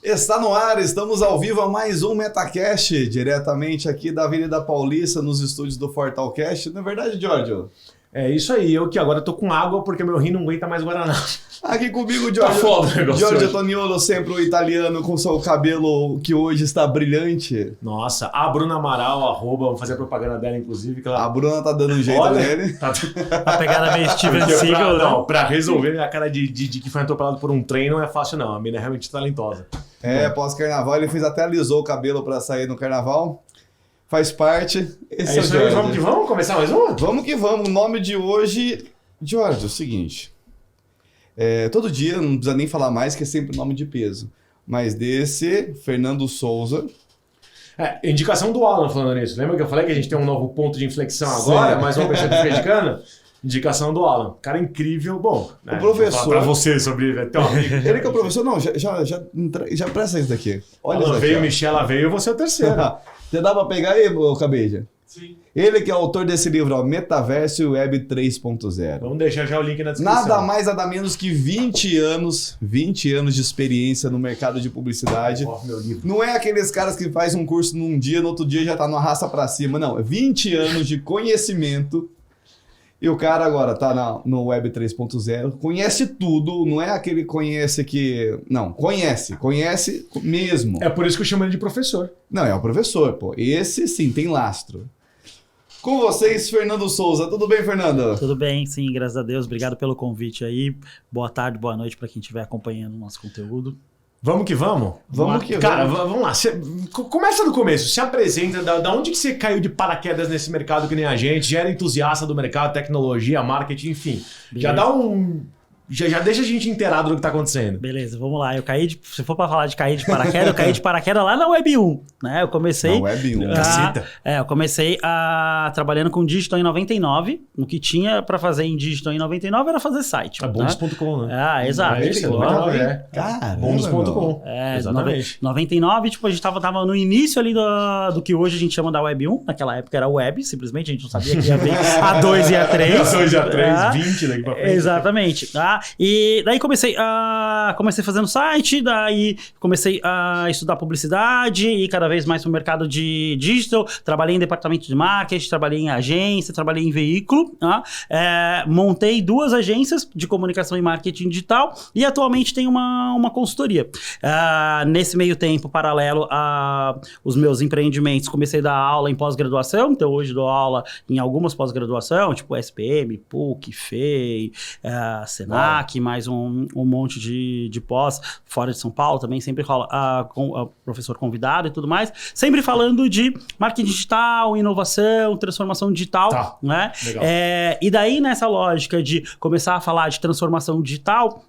Está no ar, estamos ao vivo a mais um Metacast, diretamente aqui da Avenida Paulista, nos estúdios do Fortalcast. Não é verdade, Giorgio? É isso aí, eu que agora tô com água porque meu rim não aguenta mais Guaraná. Aqui comigo, Tá foda o negócio Giorgio hoje. Antoniolo, sempre o italiano com seu cabelo que hoje está brilhante. Nossa, a Bruna Amaral, vamos fazer a propaganda dela, inclusive. Que ela... A Bruna tá dando um jeito Olha, nele. Tá... A pegada meio Steven Porque Seagal, né? Não, pra resolver a cara de que foi atropelado por um trem não é fácil não, a mina é realmente talentosa. Pós-carnaval, ele alisou o cabelo pra sair no carnaval. Faz parte. Esse É isso o aí, Giorgio. vamos que vamos? Começar mais um? Vamos que vamos. O nome de hoje, Giorgio, é o seguinte. Todo dia, não precisa nem falar mais, que é sempre nome de peso. Mas desse, Fernando Souza. Indicação do Alan falando nisso. Lembra que eu falei que a gente tem um novo ponto de inflexão agora? Sim. Mais uma pessoa que criticando? Indicação do Alan. Cara incrível. Bom, O professor... Vou falar pra você sobre... Ele que é o professor? Não, já presta isso daqui. Olha isso Alan aqui, veio, ó. Michela veio, você é o terceiro. Você dá pra pegar aí, Cabeja? Sim. Ele que é autor desse livro, ó, Metaverso e Web 3.0. Vamos deixar já o link na descrição. Nada mais, nada menos que 20 anos de experiência no mercado de publicidade. Ó, meu livro. Não é aqueles caras que faz um curso num dia, no outro dia já tá no arrasta pra cima. Não, é 20 anos de conhecimento. E o cara agora tá no Web 3.0, conhece tudo, não é aquele conhece que... Não, conhece mesmo. É por isso que eu chamo ele de professor. Não, é o professor, pô. Esse sim, tem lastro. Com vocês, Fernando Souza. Tudo bem, Fernando? Tudo bem, sim, graças a Deus. Obrigado pelo convite aí. Boa tarde, boa noite para quem estiver acompanhando o nosso conteúdo. Vamos que vamos? Cara, vamos lá. Começa do começo. Se apresenta. Da onde que você caiu de paraquedas nesse mercado que nem a gente? Já era entusiasta do mercado, tecnologia, marketing, enfim. Beleza. Já dá um... Já deixa a gente inteirado do que tá acontecendo. Beleza, vamos lá. Se for para falar de cair de paraquedas, eu caí de paraquedas lá na Web 1, né? Eu comecei... Na Web 1. Caceta. Eu comecei trabalhando com digital em 99. O que tinha para fazer em digital em 99 era fazer site. Bônus.com, né? Exato. É isso, 99, Caramba, Bônus.com. Exatamente. 99, tipo, a gente tava no início ali do que hoje a gente chama da Web 1. Naquela época era Web, simplesmente a gente não sabia que ia vir a 2 e a 3. A 2 e a 3, 20 daqui pra frente. Exatamente. E daí comecei fazendo site, daí comecei a estudar publicidade e cada vez mais pro mercado de digital. Trabalhei em departamento de marketing, trabalhei em agência, trabalhei em veículo. Montei 2 agências de comunicação e marketing digital e atualmente tenho uma consultoria. Nesse meio tempo, paralelo aos meus empreendimentos, comecei a dar aula em pós-graduação, então hoje dou aula em algumas pós-graduação, tipo SPM, PUC, FEI, Senac, mais um monte de pós fora de São Paulo, também sempre rola com professor convidado e tudo mais, sempre falando de marketing digital, inovação, transformação digital, né? Legal. E daí nessa lógica de começar a falar de transformação digital,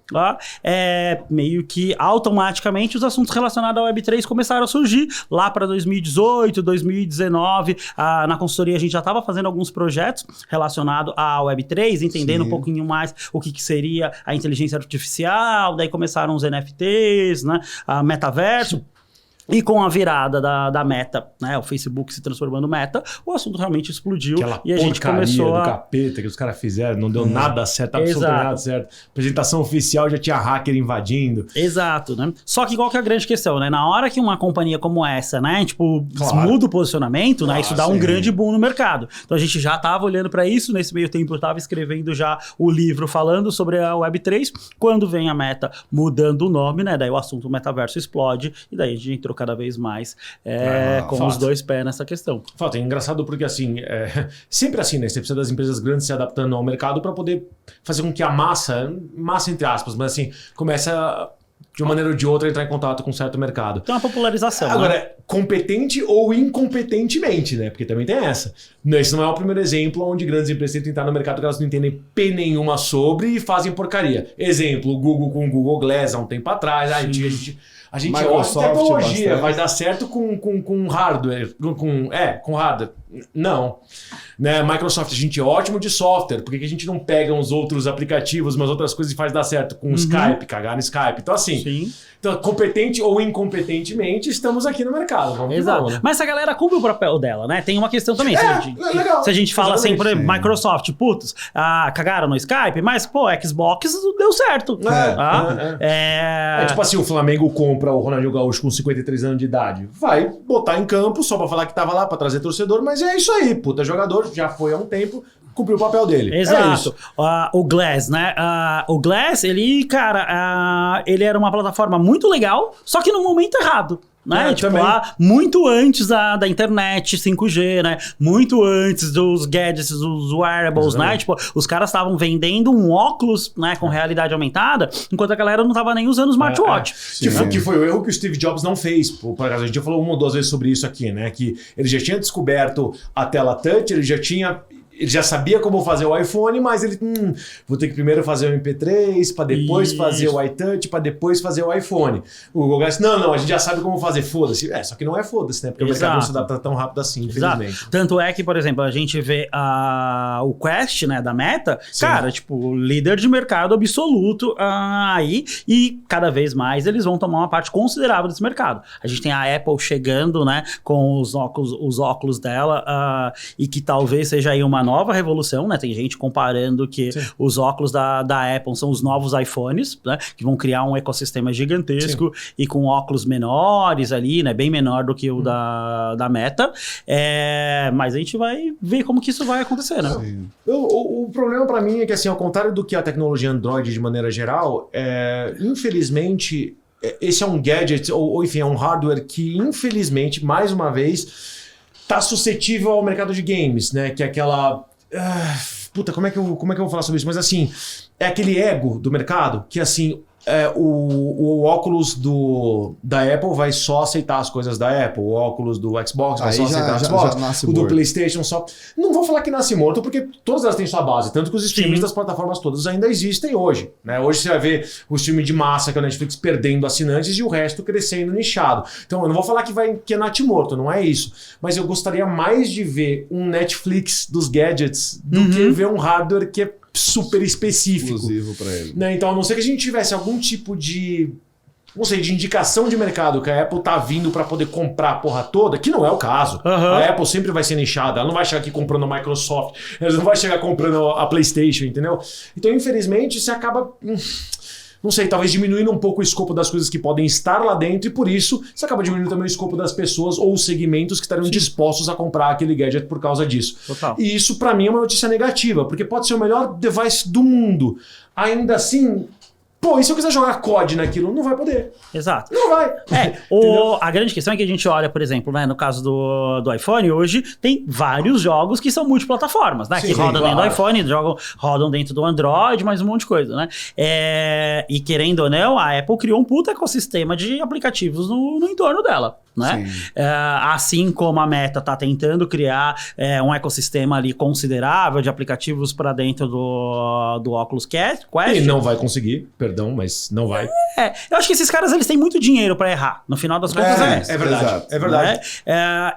meio que automaticamente os assuntos relacionados à Web3 começaram a surgir lá para 2018, 2019, na consultoria a gente já estava fazendo alguns projetos relacionados à Web3, entendendo um pouquinho mais o que seria a inteligência artificial, daí começaram os NFTs, né, a metaverso. E com a virada da Meta, né, o Facebook se transformando em Meta, o assunto realmente explodiu. Aquela e a gente começou do capeta que os caras fizeram, não deu nada certo, absolutamente nada certo. Apresentação oficial já tinha hacker invadindo. Exato, né? Só que qual que é a grande questão, né? Na hora que uma companhia como essa, né, tipo, muda o posicionamento, né, isso dá um grande boom no mercado. Então a gente já estava olhando para isso, nesse meio tempo eu estava escrevendo já o livro falando sobre a Web3, quando vem a Meta mudando o nome, né, daí o assunto metaverso explode, e daí a gente entrou cada vez mais com os 2 pés nessa questão. Fato, é engraçado porque assim, sempre assim, né? Você precisa das empresas grandes se adaptando ao mercado para poder fazer com que a massa entre aspas, mas assim, começa de uma maneira ou de outra entrar em contato com um certo mercado. Então a popularização. Agora, né? competente ou incompetentemente, né? Porque também tem essa. Esse não é o primeiro exemplo onde grandes empresas tentam entrar no mercado que elas não entendem P nenhuma sobre e fazem porcaria. Exemplo, o Google com o Google Glass há um tempo atrás, a gente Microsoft, olha tecnologia, bastante. vai dar certo com hardware. Com hardware. Não. Né? Microsoft, a gente é ótimo de software. Por que a gente não pega uns outros aplicativos, umas outras coisas e faz dar certo com o Skype, cagar no Skype? Então, assim, competente ou incompetentemente, estamos aqui no mercado. Vamos que Exato. vamos, né? Mas essa galera cumpre o papel dela, né? Tem uma questão também. Legal. Se a gente fala assim, por exemplo, Sim. Microsoft, putz, cagaram no Skype, mas, pô, Xbox deu certo. Tipo assim, o Flamengo compra compra o Ronaldinho Gaúcho com 53 anos de idade? Vai botar em campo só pra falar que tava lá, pra trazer torcedor, mas é isso aí, puta jogador, já foi há um tempo, cumpriu o papel dele. Exato. O Glass, né? O Glass, ele, cara, ele era uma plataforma muito legal, só que no momento errado. Né? Tipo, lá, muito antes da internet 5G, né? Muito antes dos gadgets, dos wearables, né? Tipo, os caras estavam vendendo um óculos, né, com realidade aumentada, enquanto a galera não tava nem usando smartwatch. Que foi o erro que o Steve Jobs não fez. Por acaso, a gente já falou 1 ou 2 vezes sobre isso aqui, né? Que ele já tinha descoberto a tela touch, ele já sabia como fazer o iPhone, mas ele, vou ter que primeiro fazer o MP3, para depois fazer o iTouch, para depois fazer o iPhone. O Google Glass, não, a gente já sabe como fazer, foda-se. Só que não é foda-se, né? Porque o mercado não se adapta tão rápido assim, infelizmente. Exato. Tanto é que, por exemplo, a gente vê o Quest, né, da Meta, sim, cara, tipo, líder de mercado absoluto aí, e cada vez mais eles vão tomar uma parte considerável desse mercado. A gente tem a Apple chegando, né, com os óculos dela, e que talvez seja aí uma nova revolução, né? Tem gente comparando que sim, os óculos da Apple são os novos iPhones, né? Que vão criar um ecossistema gigantesco, sim, e com óculos menores ali, né? Bem menor do que o da Meta. Mas a gente vai ver como que isso vai acontecer, né? O problema para mim é que, assim, ao contrário do que a tecnologia Android de maneira geral, infelizmente, esse é um gadget, ou enfim, é um hardware que, infelizmente, mais uma vez, tá suscetível ao mercado de games, né? Que é aquela... puta, como é que eu vou falar sobre isso? Mas assim, é aquele ego do mercado que assim, o óculos da Apple vai só aceitar as coisas da Apple, o óculos do Xbox vai só aceitar as Xbox, o do PlayStation só... Não vou falar que nasce morto, porque todas elas têm sua base, tanto que os streams das plataformas todas ainda existem hoje, né? Hoje você vai ver o stream de massa, que é o Netflix, perdendo assinantes e o resto crescendo nichado. Então eu não vou falar que é nasce morto, não é isso. Mas eu gostaria mais de ver um Netflix dos gadgets do que ver um hardware que é super específico. Exclusivo para ele. Né? Então, a não ser que a gente tivesse algum tipo de, não sei, de indicação de mercado que a Apple tá vindo para poder comprar a porra toda, que não é o caso. A Apple sempre vai ser nichada, ela não vai chegar aqui comprando a Microsoft, ela não vai chegar comprando a PlayStation, entendeu? Então, infelizmente, você acaba... não sei, talvez diminuindo um pouco o escopo das coisas que podem estar lá dentro e por isso você acaba diminuindo também o escopo das pessoas ou os segmentos que estariam dispostos a comprar aquele gadget por causa disso. Total. E isso pra mim é uma notícia negativa, porque pode ser o melhor device do mundo. Ainda assim, e se eu quiser jogar COD naquilo? Não vai poder. Exato. Não vai. A grande questão é que a gente olha, por exemplo, né, no caso do iPhone, hoje tem vários jogos que são multiplataformas, né? Sim, que rodam dentro do iPhone, rodam dentro do Android, mais um monte de coisa, né? E querendo ou não, a Apple criou um puta ecossistema de aplicativos no entorno dela. Né? Assim como a Meta está tentando criar um ecossistema ali considerável de aplicativos para dentro do Oculus Quest. E não vai conseguir, perdão, mas não vai. Eu acho que esses caras eles têm muito dinheiro para errar. No final das contas é verdade. É verdade.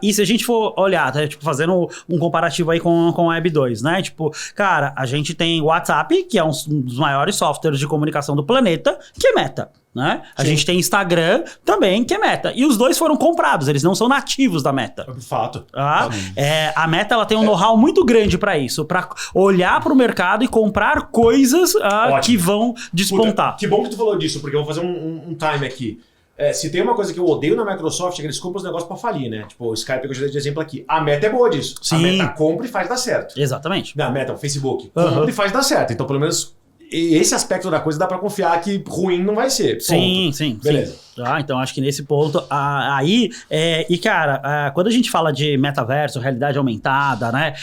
E se a gente for olhar, tá, tipo, fazendo um comparativo aí com a Web 2, né? Tipo, cara, a gente tem o WhatsApp, que é um dos maiores softwares de comunicação do planeta, que é Meta. Né? A gente tem Instagram também, que é Meta. E os dois foram comprados, eles não são nativos da Meta. Fato. A Meta ela tem um know-how muito grande para isso, para olhar para o mercado e comprar coisas que vão despontar. Puta, que bom que tu falou disso, porque eu vou fazer um time aqui. Se tem uma coisa que eu odeio na Microsoft é que eles compram os negócios pra falir, né? Tipo, o Skype que eu já dei de exemplo aqui. A Meta é boa disso. Sim. A Meta compra e faz dar certo. Exatamente. A Meta, o Facebook, compra e faz dar certo. Então, pelo menos... esse aspecto da coisa dá pra confiar que ruim não vai ser. Ponto. Sim. Beleza. Então acho que nesse ponto aí... E cara, quando a gente fala de metaverso, realidade aumentada, né?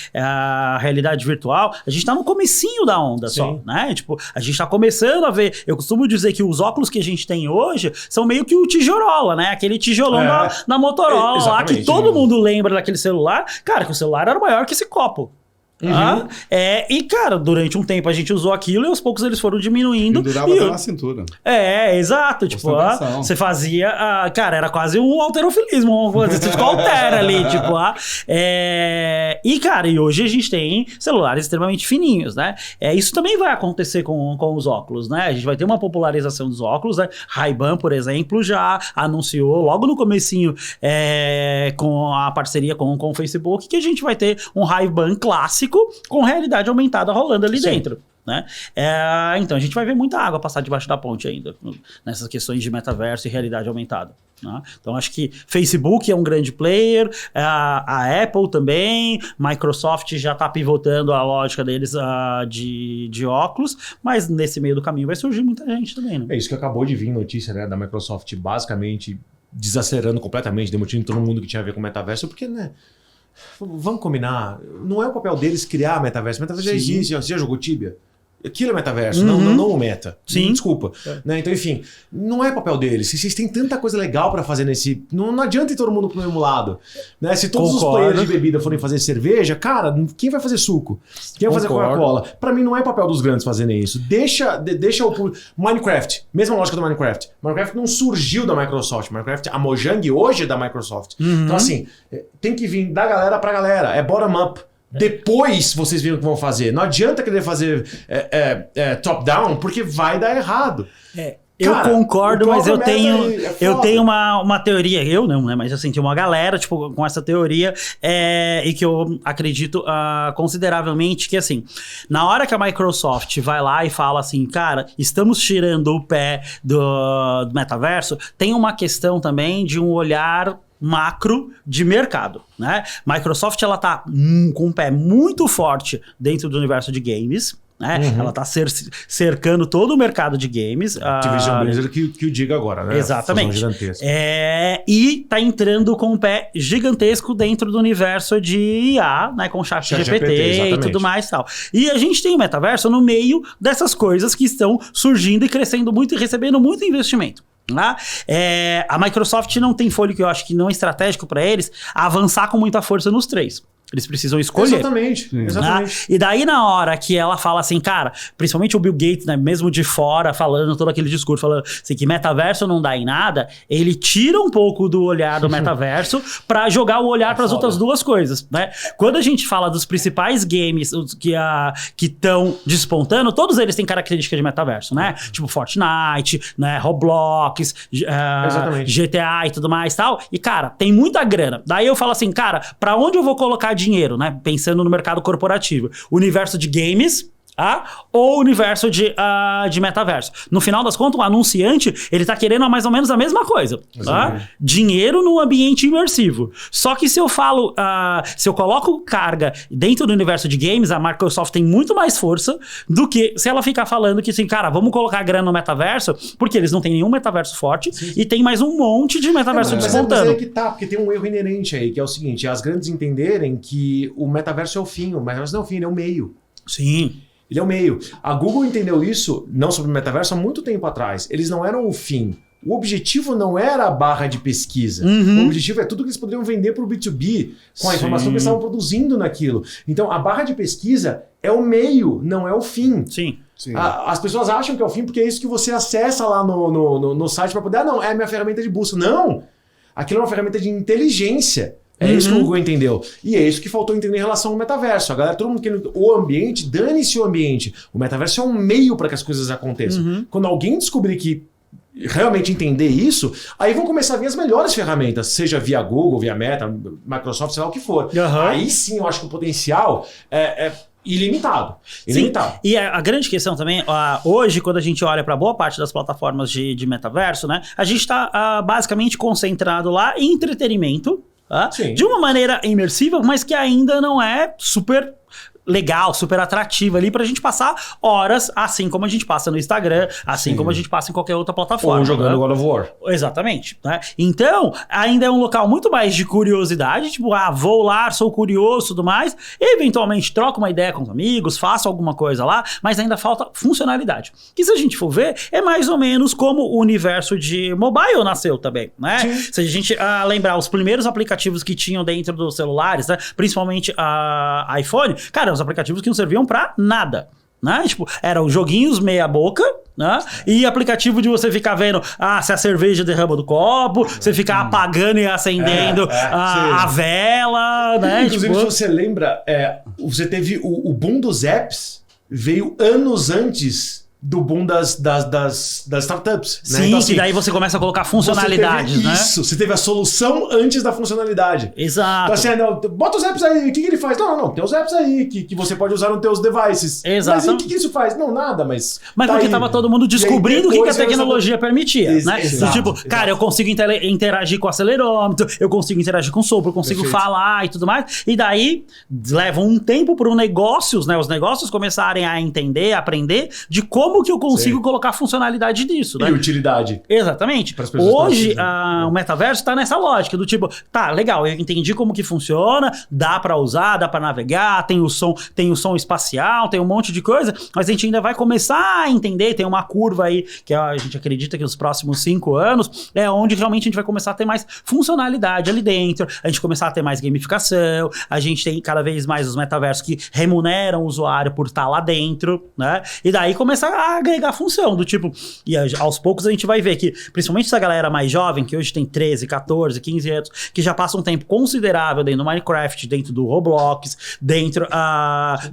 Realidade virtual, a gente tá no comecinho da onda só, né? Tipo, a gente tá começando a ver... Eu costumo dizer que os óculos que a gente tem hoje são meio que o tijolola, né? Aquele tijolão da Motorola lá, que todo mundo lembra daquele celular. Cara, que o celular era maior que esse copo. E cara, durante um tempo a gente usou aquilo e aos poucos eles foram diminuindo. Durava até na cintura. Exato. Tipo, você fazia, cara, era quase um halterofilismo, você ficou altera ali, tipo, e cara, e hoje a gente tem celulares extremamente fininhos, né? Isso também vai acontecer com os óculos, né? A gente vai ter uma popularização dos óculos, né? Ray-Ban, por exemplo, já anunciou logo no comecinho com a parceria com o Facebook que a gente vai ter um Ray-Ban clássico com realidade aumentada rolando ali dentro. né? Então a gente vai ver muita água passar debaixo da ponte ainda, nessas questões de metaverso e realidade aumentada. Né? Então acho que Facebook é um grande player, a Apple também, Microsoft já está pivotando a lógica deles de óculos, mas nesse meio do caminho vai surgir muita gente também. Né? É isso que acabou de vir notícia, né, da Microsoft basicamente desacelerando completamente, demitindo todo mundo que tinha a ver com metaverso, porque, né, vamos combinar, não é o papel deles criar metaverso. Metaverso já existe, você já jogou Tibia? Aquilo é metaverso, não o meta. Sim. Desculpa. Né? Então, enfim, não é papel deles. Vocês têm tanta coisa legal pra fazer nesse... Não adianta ir todo mundo pro mesmo lado. Né? Se todos os players de bebida forem fazer cerveja, cara, quem vai fazer suco? Quem vai fazer Coca-Cola? Pra mim, não é papel dos grandes fazerem isso. Deixa o... Minecraft. Mesma lógica do Minecraft. Minecraft não surgiu da Microsoft. Minecraft, a Mojang hoje é da Microsoft. Então, assim, tem que vir da galera pra galera. É bottom-up. Depois vocês viram o que vão fazer. Não adianta querer fazer top-down, porque vai dar errado. Eu concordo, mas eu tenho uma teoria, eu não, né? Mas assim, tem uma galera, tipo, com essa teoria, e que eu acredito consideravelmente que, assim, na hora que a Microsoft vai lá e fala assim, cara, estamos tirando o pé do metaverso, tem uma questão também de um olhar macro de mercado, né? Microsoft, ela tá com um pé muito forte dentro do universo de games, né? Ela tá cercando todo o mercado de games. Activision Blizzard que o diga agora, né? Exatamente. E tá entrando com um pé gigantesco dentro do universo de IA, né? Com chat GPT e tudo mais e tal. E a gente tem o metaverso no meio dessas coisas que estão surgindo e crescendo muito e recebendo muito investimento. A Microsoft não tem fôlego, que eu acho que não é estratégico para eles, avançar com muita força nos três. Eles precisam escolher. Exatamente. E daí, na hora que ela fala assim, cara, principalmente o Bill Gates, né, mesmo de fora, falando todo aquele discurso, falando assim, que metaverso não dá em nada, ele tira um pouco do olhar do metaverso pra jogar o olhar para as outras duas coisas, né? Quando a gente fala dos principais games que estão despontando, todos eles têm características de metaverso, né? Tipo Fortnite, né, Roblox, GTA e tudo mais e tal. E, cara, tem muita grana. Daí eu falo assim, cara, pra onde eu vou colocar dinheiro, né? Pensando no mercado corporativo. Universo de games, ou universo de metaverso. No final das contas, o anunciante, ele tá querendo mais ou menos a mesma coisa. Dinheiro no ambiente imersivo. Só que se eu falo, se eu coloco carga dentro do universo de games, a Microsoft tem muito mais força do que se ela ficar falando que assim, cara, vamos colocar grana no metaverso, porque eles não têm nenhum metaverso forte e tem mais um monte de metaverso despontando. Mas é que tá, porque tem um erro inerente aí, que é o seguinte, as grandes entenderem que o metaverso é o fim, o metaverso não é o fim, ele é o meio. Sim. Ele é o meio. A Google entendeu isso, não sobre o metaverso, há muito tempo atrás. Eles não eram o fim. O objetivo não era a barra de pesquisa. O objetivo é tudo que eles poderiam vender para o B2B com a informação que eles estavam produzindo naquilo. Então, a barra de pesquisa é o meio, não é o fim. Sim. As pessoas acham que é o fim porque é isso que você acessa lá no site para poder... não, é a minha ferramenta de busca. Não! Aquilo é uma ferramenta de inteligência. É isso que o Google entendeu. E é isso que faltou entender em relação ao metaverso. A galera, todo mundo querendo o ambiente, dane-se o ambiente. O metaverso é um meio para que as coisas aconteçam. Quando alguém descobrir que realmente entender isso, aí vão começar a vir as melhores ferramentas, seja via Google, via Meta, Microsoft, sei lá o que for. Aí sim eu acho que o potencial é ilimitado. Ilimitado. Sim. E a grande questão também, hoje, quando a gente olha para boa parte das plataformas de metaverso, né, a gente está basicamente concentrado lá em entretenimento, de uma maneira imersiva, mas que ainda não é super legal, super atrativa ali pra gente passar horas, assim como a gente passa no Instagram, assim como a gente passa em qualquer outra plataforma. Ou jogando God of War. Exatamente. Né? Então, ainda é um local muito mais de curiosidade, tipo, vou lá, sou curioso e tudo mais, eventualmente troco uma ideia com os amigos, faço alguma coisa lá, mas ainda falta funcionalidade. Que se a gente for ver, é mais ou menos como o universo de mobile nasceu também, né? Se a gente lembrar os primeiros aplicativos que tinham dentro dos celulares, né? Principalmente iPhone, cara, os aplicativos que não serviam pra nada, né? Tipo, eram joguinhos meia boca, né? E aplicativo de você ficar vendo se a cerveja derrama do copo, você ficar apagando e acendendo a vela, né? Inclusive, se você lembra, você teve o boom dos apps, veio anos antes do boom das startups. Né? Sim, então, que daí você começa a colocar funcionalidades, você teve né? Isso, você teve a solução antes da funcionalidade. Exato. Então assim, não, bota os apps aí, o que ele faz? Não, tem os apps aí que você pode usar nos teus devices. Exato. Mas e o que isso faz? Não, nada, mas Mas tá porque aí. tava todo mundo descobrindo o que a tecnologia permitia, né? Exato, Tipo, exato. cara, eu consigo interagir com o acelerômetro, eu consigo interagir com o sopro, eu consigo Perfeito. falar e tudo mais. E daí, leva um tempo para negócios, né? Os negócios começarem a entender, aprender de como que eu consigo Sim. colocar funcionalidade disso, né? E utilidade. Exatamente. Pras pessoas Hoje, precisam. o metaverso está nessa lógica do tipo, tá, legal, eu entendi como que funciona, dá para usar, dá para navegar, tem o som espacial, tem um monte de coisa, mas a gente ainda vai começar a entender, tem uma curva aí que a gente acredita que nos próximos 5 anos é onde realmente a gente vai começar a ter mais funcionalidade ali dentro, a gente começar a ter mais gamificação, a gente tem cada vez mais os metaversos que remuneram o usuário por estar lá dentro, né? E daí começar a agregar função do tipo, e aos poucos a gente vai ver que, principalmente essa galera mais jovem, que hoje tem 13, 14, 15 anos, que já passa um tempo considerável dentro do Minecraft, dentro do Roblox, dentro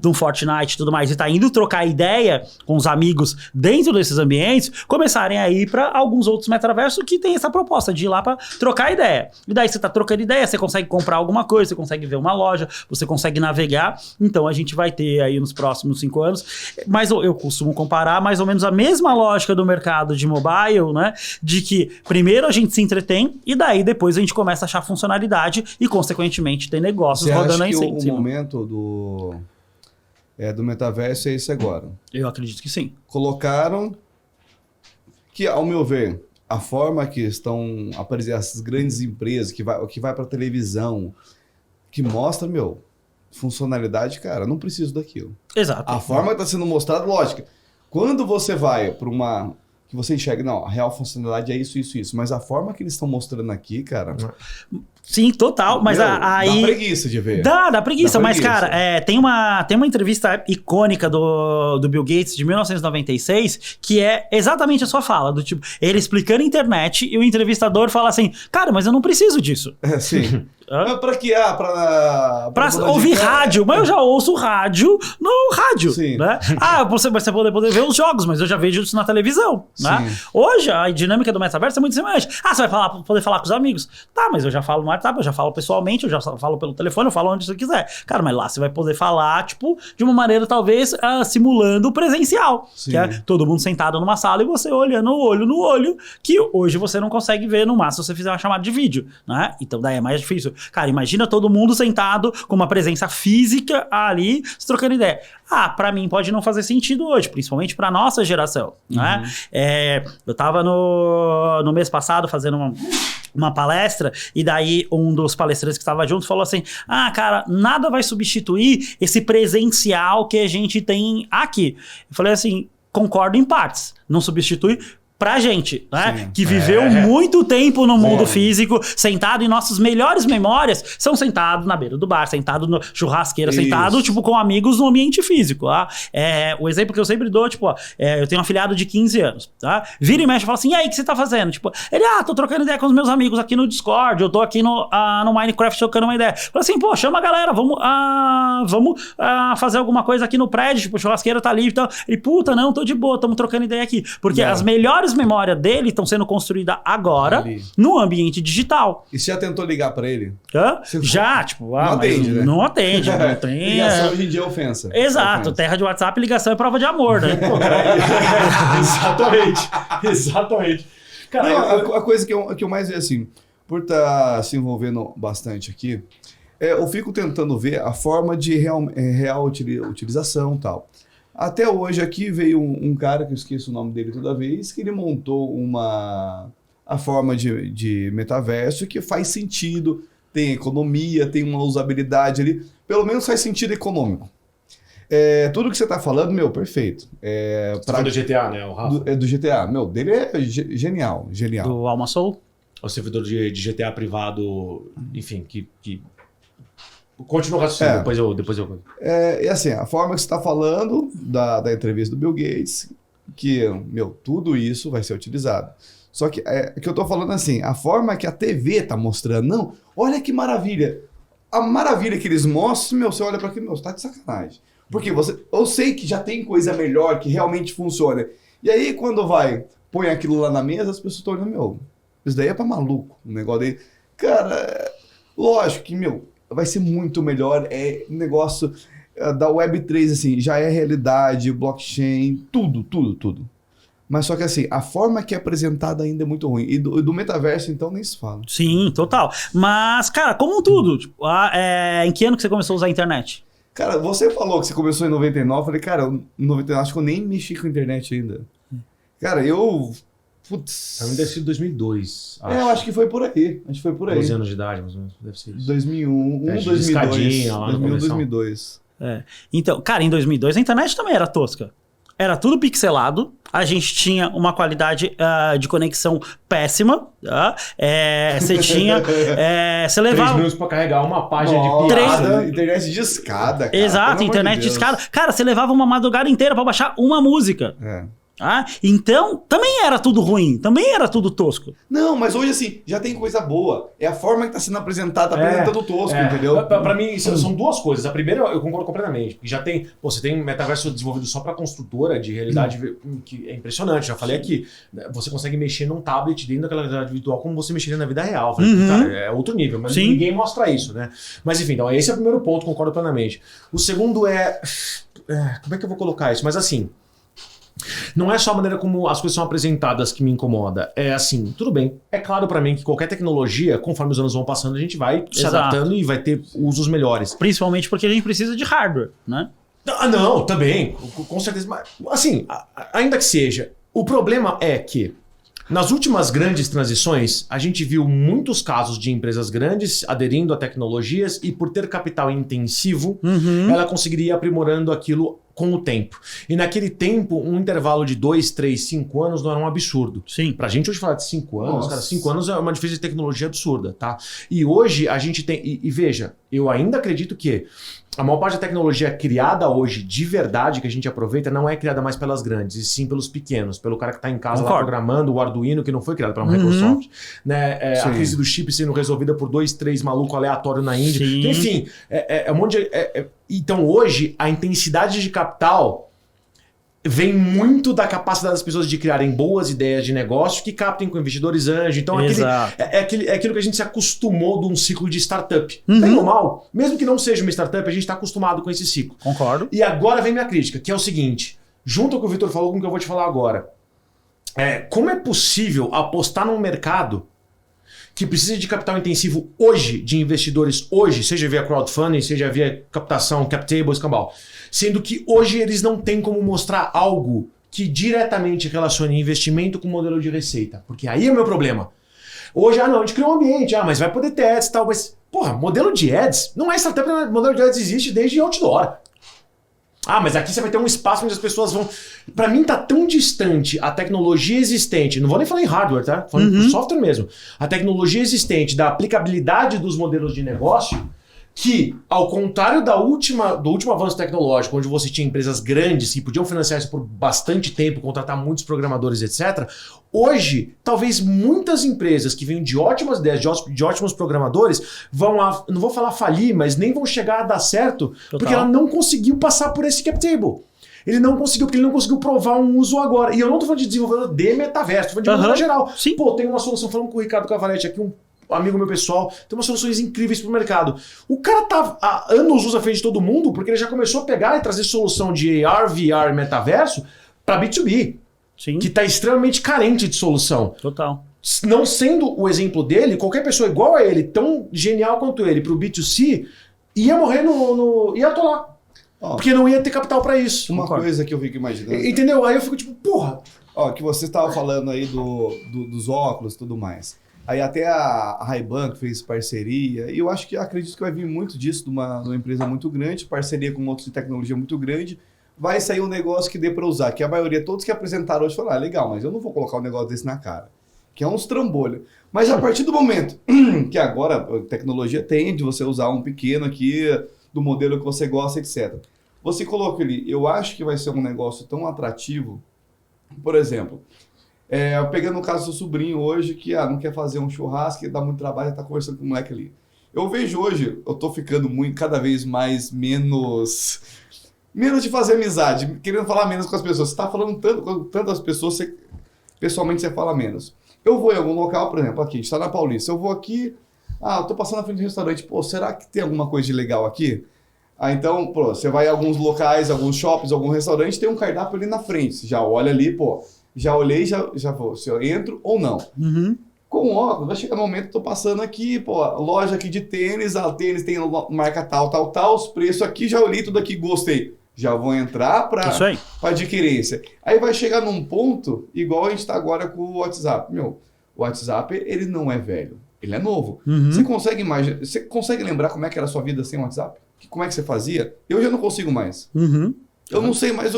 do Fortnite e tudo mais, e tá indo trocar ideia com os amigos dentro desses ambientes, começarem a ir para alguns outros metaversos que tem essa proposta de ir lá para trocar ideia. E daí você tá trocando ideia, você consegue comprar alguma coisa, você consegue ver uma loja, você consegue navegar. Então a gente vai ter aí nos próximos 5 anos, mas eu costumo comparar mais ou menos a mesma lógica do mercado de mobile, né? De que primeiro a gente se entretém e daí depois a gente começa a achar funcionalidade e consequentemente tem negócios Você rodando acha aí que em o cima. momento do metaverso é esse agora? Eu acredito que sim. Colocaram que, ao meu ver, a forma que estão aparecendo essas grandes empresas, que vai para televisão, que mostra, funcionalidade, cara, não preciso daquilo. Exato. A forma que está sendo mostrada, lógica. Quando você vai para uma... que você enxerga, não, a real funcionalidade é isso, isso, isso. Mas a forma que eles estão mostrando aqui, cara... Sim, total. Mas aí... Dá preguiça de ver. Dá preguiça. Dá Mas, preguiça. cara, tem uma entrevista icônica do Bill Gates de 1996 que é exatamente a sua fala, do tipo, ele explicando a internet e o entrevistador fala assim, cara, mas eu não preciso disso. É, sim. Hã? Pra quê? Pra ouvir rádio, mas eu já ouço rádio no rádio, Sim. né? Você vai poder ver os jogos, mas eu já vejo isso na televisão, né? Sim. Hoje, a dinâmica do metaverso é muito semelhante. Você vai poder falar com os amigos. Tá, mas eu já falo no WhatsApp, eu já falo pessoalmente, eu já falo pelo telefone, eu falo onde você quiser. Cara, mas lá você vai poder falar, tipo, de uma maneira talvez simulando o presencial. Sim. Que é todo mundo sentado numa sala e você olhando olho no olho, que hoje você não consegue ver no máximo se você fizer uma chamada de vídeo, né? Então daí é mais difícil. Cara, imagina todo mundo sentado com uma presença física ali, se trocando ideia. Pra mim pode não fazer sentido hoje, principalmente pra nossa geração, né? Eu tava no mês passado fazendo uma palestra, e daí um dos palestrantes que estava junto falou assim, cara, nada vai substituir esse presencial que a gente tem aqui. Eu falei assim, concordo em partes, não substitui pra gente, né? Sim. Que viveu muito tempo no mundo físico, sentado, e nossas melhores memórias são sentados na beira do bar, sentado no churrasqueira, Isso. sentado, tipo, com amigos no ambiente físico, tá? O exemplo que eu sempre dou, tipo, eu tenho um afilhado de 15 anos, tá? Vira e mexe e fala assim, e aí, o que você tá fazendo? Tipo, ele, tô trocando ideia com os meus amigos aqui no Discord, eu tô aqui no Minecraft trocando uma ideia. Fala assim, pô, chama a galera, vamos fazer alguma coisa aqui no prédio, tipo, a churrasqueira tá livre e tal. Ele, puta, não, tô de boa, tamo trocando ideia aqui. Porque as melhores memórias dele estão sendo construídas agora Ali. no ambiente digital. E você já tentou ligar pra ele? Hã? Você- Já, tipo, Não atende, né? não atende, não tem... Ligação hoje em dia é ofensa. Exato, Ofensa. terra de WhatsApp, ligação é prova de amor, né? Exatamente. Cara, Não, a coisa que eu mais vejo assim, por estar se envolvendo bastante aqui, eu fico tentando ver a forma de real utilização e tal. Até hoje aqui veio um cara, que eu esqueço o nome dele toda vez, que ele montou a forma de metaverso que faz sentido, tem economia, tem uma usabilidade ali, pelo menos faz sentido econômico. Tudo que você tá falando, perfeito. Você falou do GTA, né? O Rafa. Do GTA, dele é genial. Do Alma Soul. O servidor de GTA privado, enfim, que... Continua o raciocínio, depois eu... E assim, a forma que você está falando da entrevista do Bill Gates, que, tudo isso vai ser utilizado. Só que, que eu tô falando assim, a forma que a TV tá mostrando, não, olha que maravilha. A maravilha que eles mostram, você olha para aquilo, você tá de sacanagem. Porque eu sei que já tem coisa melhor, que realmente funciona. E aí, quando põe aquilo lá na mesa, as pessoas estão olhando, meu, isso daí é pra maluco, o negócio dele. Cara, lógico que, vai ser muito melhor. É um negócio da Web3, assim, já é realidade, blockchain, tudo. Mas só que assim, a forma que é apresentada ainda é muito ruim. E do metaverso, então, nem se fala. Sim, total. Mas, cara, como tudo, tipo, em que ano que você começou a usar a internet? Cara, você falou que você começou em 99. Eu falei, cara, em 99 acho que eu nem mexi com a internet ainda. Cara, putz... Pra mim deve ser 2002. Eu acho que foi por aí. 12 anos de idade, mais ou menos. Deve ser isso. 2001, 2002. Então, cara, em 2002 a internet também era tosca. Era tudo pixelado, a gente tinha uma qualidade de conexão péssima. Você tinha. Você 3 levava. minutos pra carregar uma página de piada. Internet de escada, cara. Exato, internet de escada. Cara, você levava uma madrugada inteira pra baixar uma música. Então, também era tudo ruim, também era tudo tosco. Não, mas hoje assim, já tem coisa boa. É a forma que tá sendo apresentada, tá apresentando tosco, entendeu? Pra mim, são duas coisas. A primeira, eu concordo completamente. Porque já tem, você tem metaverso desenvolvido só pra construtora de realidade, que é impressionante. Já falei aqui, você consegue mexer num tablet dentro daquela realidade virtual como você mexeria na vida real. Falei, cara, é outro nível, mas ninguém mostra isso, né? Mas enfim, então esse é o primeiro ponto, concordo plenamente. O segundo como é que eu vou colocar isso? Mas assim, não é só a maneira como as coisas são apresentadas que me incomoda. É assim, tudo bem. É claro pra mim que qualquer tecnologia, conforme os anos vão passando, a gente vai se adaptando e vai ter usos melhores. Principalmente porque a gente precisa de hardware, né? Não, também. Com certeza. Mas, assim, ainda que seja, o problema é que nas últimas grandes transições, a gente viu muitos casos de empresas grandes aderindo a tecnologias e por ter capital intensivo, ela conseguiria ir aprimorando aquilo com o tempo. E naquele tempo, um intervalo de 2, 3, 5 anos não era um absurdo. Sim. Pra gente hoje falar de 5 anos, cara, 5 anos é uma diferença de tecnologia absurda, tá? E hoje a gente tem... E veja, eu ainda acredito que a maior parte da tecnologia criada hoje, de verdade, que a gente aproveita, não é criada mais pelas grandes, e sim pelos pequenos, pelo cara que está em casa lá programando o Arduino, que não foi criado pela Microsoft. Né? A crise do chip sendo resolvida por 2, 3 malucos aleatórios na Índia. Então, enfim, um monte de... Então, hoje, a intensidade de capital vem muito da capacidade das pessoas de criarem boas ideias de negócio que captem com investidores anjos. Então, aquilo que a gente se acostumou de um ciclo de startup. Bem ou mal, mesmo que não seja uma startup, a gente está acostumado com esse ciclo. Concordo. E agora vem minha crítica, que é o seguinte, junto com o que o Vitor falou com o que eu vou te falar agora. Como é possível apostar num mercado que precisa de capital intensivo hoje, de investidores hoje, seja via crowdfunding, seja via captação, cap table, escambau, sendo que hoje eles não têm como mostrar algo que diretamente relacione investimento com modelo de receita. Porque aí é o meu problema. Hoje, não, a gente criou um ambiente, mas vai poder ter ads e tal, mas, porra, modelo de ads não é startup, modelo de ads existe desde outdoor. Mas aqui você vai ter um espaço onde as pessoas vão... Pra mim tá tão distante a tecnologia existente, não vou nem falar em hardware, tá? Falando por software mesmo. A tecnologia existente, da aplicabilidade dos modelos de negócio, que, ao contrário do último avanço tecnológico, onde você tinha empresas grandes que podiam financiar isso por bastante tempo, contratar muitos programadores, etc., hoje, talvez muitas empresas que vêm de ótimas ideias, de ótimos programadores, não vou falar falir, mas nem vão chegar a dar certo, porque ela não conseguiu passar por esse cap table. Ele não conseguiu, porque ele não conseguiu provar um uso agora. E eu não tô falando de desenvolvedor de metaverso, tô falando de maneira geral. Sim. Pô, tem uma solução, falando com o Ricardo Cavaletti aqui, um amigo meu pessoal, tem umas soluções incríveis pro mercado. O cara tá há anos à frente de todo mundo, porque ele já começou a pegar e trazer solução de AR, VR, metaverso para B2B, que tá extremamente carente de solução. Total. Não sendo o exemplo dele, qualquer pessoa igual a ele, tão genial quanto ele, pro B2C, ia morrer ia atolar. Porque não ia ter capital para isso. Uma coisa que eu fico imaginando... Entendeu? Aí eu fico tipo, porra... Que você estava falando aí dos óculos e tudo mais. Aí até a Ray-Ban fez parceria, e eu acredito que vai vir muito disso de uma empresa muito grande, parceria com outros de tecnologia muito grande, vai sair um negócio que dê para usar, que a maioria, todos que apresentaram hoje falaram, legal, mas eu não vou colocar um negócio desse na cara, que é uns trambolhos. Mas a partir do momento que agora a tecnologia tem de você usar um pequeno aqui, do modelo que você gosta, etc. Você coloca ali, eu acho que vai ser um negócio tão atrativo, por exemplo... pegando o caso do sobrinho hoje, que não quer fazer um churrasco, que dá muito trabalho, tá conversando com o moleque ali. Eu vejo hoje, eu tô ficando cada vez menos Menos de fazer amizade, querendo falar menos com as pessoas. Você tá falando tanto com tantas pessoas, pessoalmente você fala menos. Eu vou em algum local, por exemplo, aqui, a gente tá na Paulista. Eu vou aqui, eu tô passando na frente do restaurante. Pô, será que tem alguma coisa de legal aqui? Então, pô, você vai em alguns locais, alguns shoppings, algum restaurante, tem um cardápio ali na frente. Você já olha ali, pô, já olhei, já vou, se eu entro ou não. Com óculos, vai chegar no momento que eu tô passando aqui, pô, loja aqui de tênis, tênis tem marca tal, os preços aqui, já olhei tudo aqui, gostei. Já vou entrar para adquirência. Aí vai chegar num ponto, igual a gente está agora com o WhatsApp. Meu, o WhatsApp, ele não é velho, ele é novo. Você consegue lembrar como é que era a sua vida sem o WhatsApp? Como é que você fazia? Eu já não consigo mais. Eu não sei mais...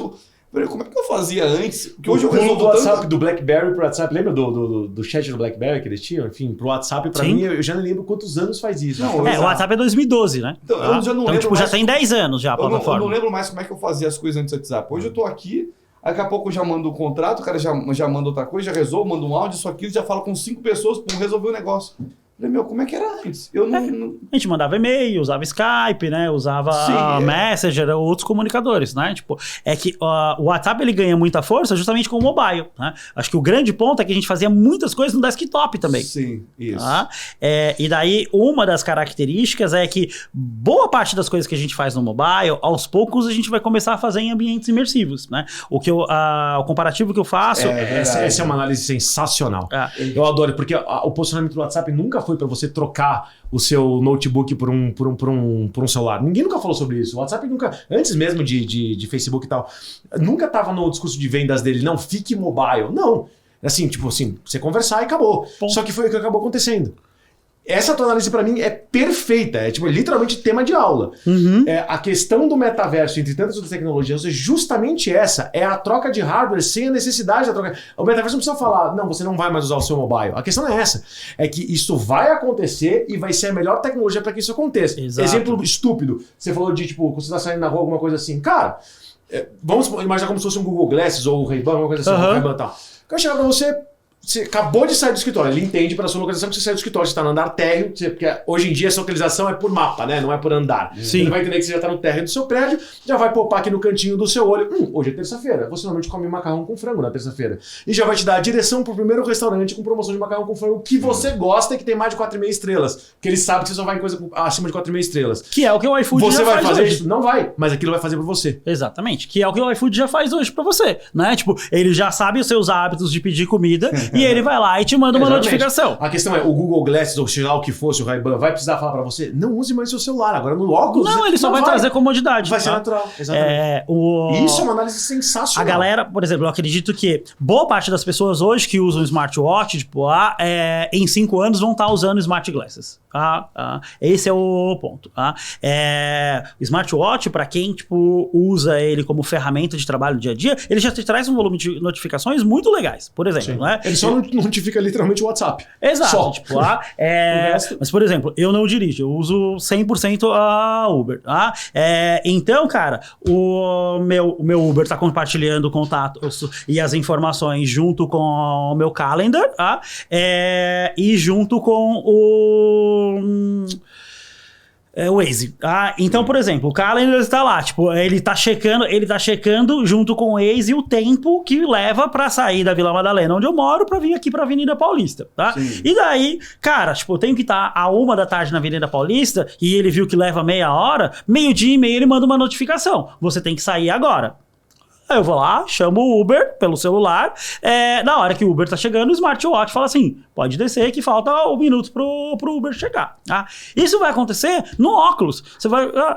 Como é que eu fazia antes? Porque hoje eu resolvo do WhatsApp, do BlackBerry pro WhatsApp, lembra do chat do BlackBerry que eles tinham? Enfim, pro WhatsApp, pra mim, eu já não lembro quantos anos faz isso. Não, o WhatsApp é 2012, né? Então, eu já não lembro tipo, mais, já tem 10 anos já a plataforma. Eu não lembro mais como é que eu fazia as coisas antes do WhatsApp. Hoje eu tô aqui, daqui a pouco eu já mando um contrato, o cara já manda outra coisa, já resolve, manda um áudio, isso aqui, já fala com 5 pessoas, resolver o negócio. Falei, meu, como é que era antes? A gente mandava e-mail, usava Skype, né? Usava Messenger, outros comunicadores, né? Tipo, é que o WhatsApp ele ganha muita força justamente com o mobile, né? Acho que o grande ponto é que a gente fazia muitas coisas no desktop também. Sim, isso. Tá? E daí, uma das características é que boa parte das coisas que a gente faz no mobile, aos poucos a gente vai começar a fazer em ambientes imersivos, né? O comparativo que eu faço... Essa é uma análise sensacional. Eu adoro, porque o posicionamento do WhatsApp nunca foi para você trocar o seu notebook por um celular. Ninguém nunca falou sobre isso. O WhatsApp nunca, antes mesmo de Facebook e tal, nunca estava no discurso de vendas dele, não, fique mobile. Não. Assim, tipo assim, você conversar e acabou. Só que foi o que acabou acontecendo. Essa tua análise para mim é perfeita, é tipo literalmente tema de aula. A questão do metaverso entre tantas outras tecnologias é justamente essa, é a troca de hardware sem a necessidade da troca. O metaverso não precisa falar, não, você não vai mais usar o seu mobile. A questão é essa, é que isso vai acontecer e vai ser a melhor tecnologia para que isso aconteça. Exato. Exemplo estúpido, você falou de tipo, quando você tá saindo na rua, alguma coisa assim, cara, vamos imaginar como se fosse um Google Glasses ou o Ray-Ban, alguma coisa assim, um Ray-Ban e tal. Eu quero chegar pra você acabou de sair do escritório, ele entende pela sua localização que você saiu do escritório, você está no andar térreo, porque hoje em dia essa localização é por mapa, né? Não é por andar. Sim. Ele vai entender que você já está no térreo do seu prédio, já vai poupar aqui no cantinho do seu olho. Hoje é terça-feira, você normalmente come macarrão com frango na terça-feira. E já vai te dar a direção pro primeiro restaurante com promoção de macarrão com frango que você gosta e que tem mais de 4,5 estrelas. Porque ele sabe que você só vai em coisa acima de 4,5 estrelas. Que é o que o iFood você já vai faz fazer hoje. isso? Não vai, mas aquilo vai fazer por você. Exatamente, que é o que o iFood já faz hoje pra você, né? Tipo, ele já sabe os seus hábitos de pedir comida e ele vai lá e te manda uma notificação. A questão é, o Google Glasses, ou seja lá o que fosse, o Ray-Ban, vai precisar falar pra você, não use mais seu celular, agora no óculos... Não, ele só vai trazer comodidade. Vai ser natural, exatamente. Isso é uma análise sensacional. A galera, por exemplo, eu acredito que boa parte das pessoas hoje que usam smartwatch, tipo, em 5 anos vão estar usando smart glasses. Esse é o ponto. O smartwatch, para quem tipo, usa ele como ferramenta de trabalho no dia a dia, ele já te traz um volume de notificações muito legais, por exemplo. Né? Ele só não notifica literalmente o WhatsApp. Exato. Só. Tipo, mas, por exemplo, eu não dirijo, eu uso 100% a Uber. Então, cara, o meu Uber tá compartilhando o contato e as informações junto com o meu calendar, e junto com o Waze. Então, por exemplo, o calendar está lá, tipo, ele tá checando junto com o Waze o tempo que leva pra sair da Vila Madalena, onde eu moro, pra vir aqui pra Avenida Paulista, tá? Sim. E daí, cara, tipo, eu tenho que estar à 1h da tarde na Avenida Paulista e ele viu que leva meia hora, 12:30 ele manda uma notificação. Você tem que sair agora. Aí eu vou lá, chamo o Uber pelo celular, na hora que o Uber tá chegando, o smartwatch fala assim, pode descer que falta 1 minuto pro Uber chegar. Isso vai acontecer no óculos.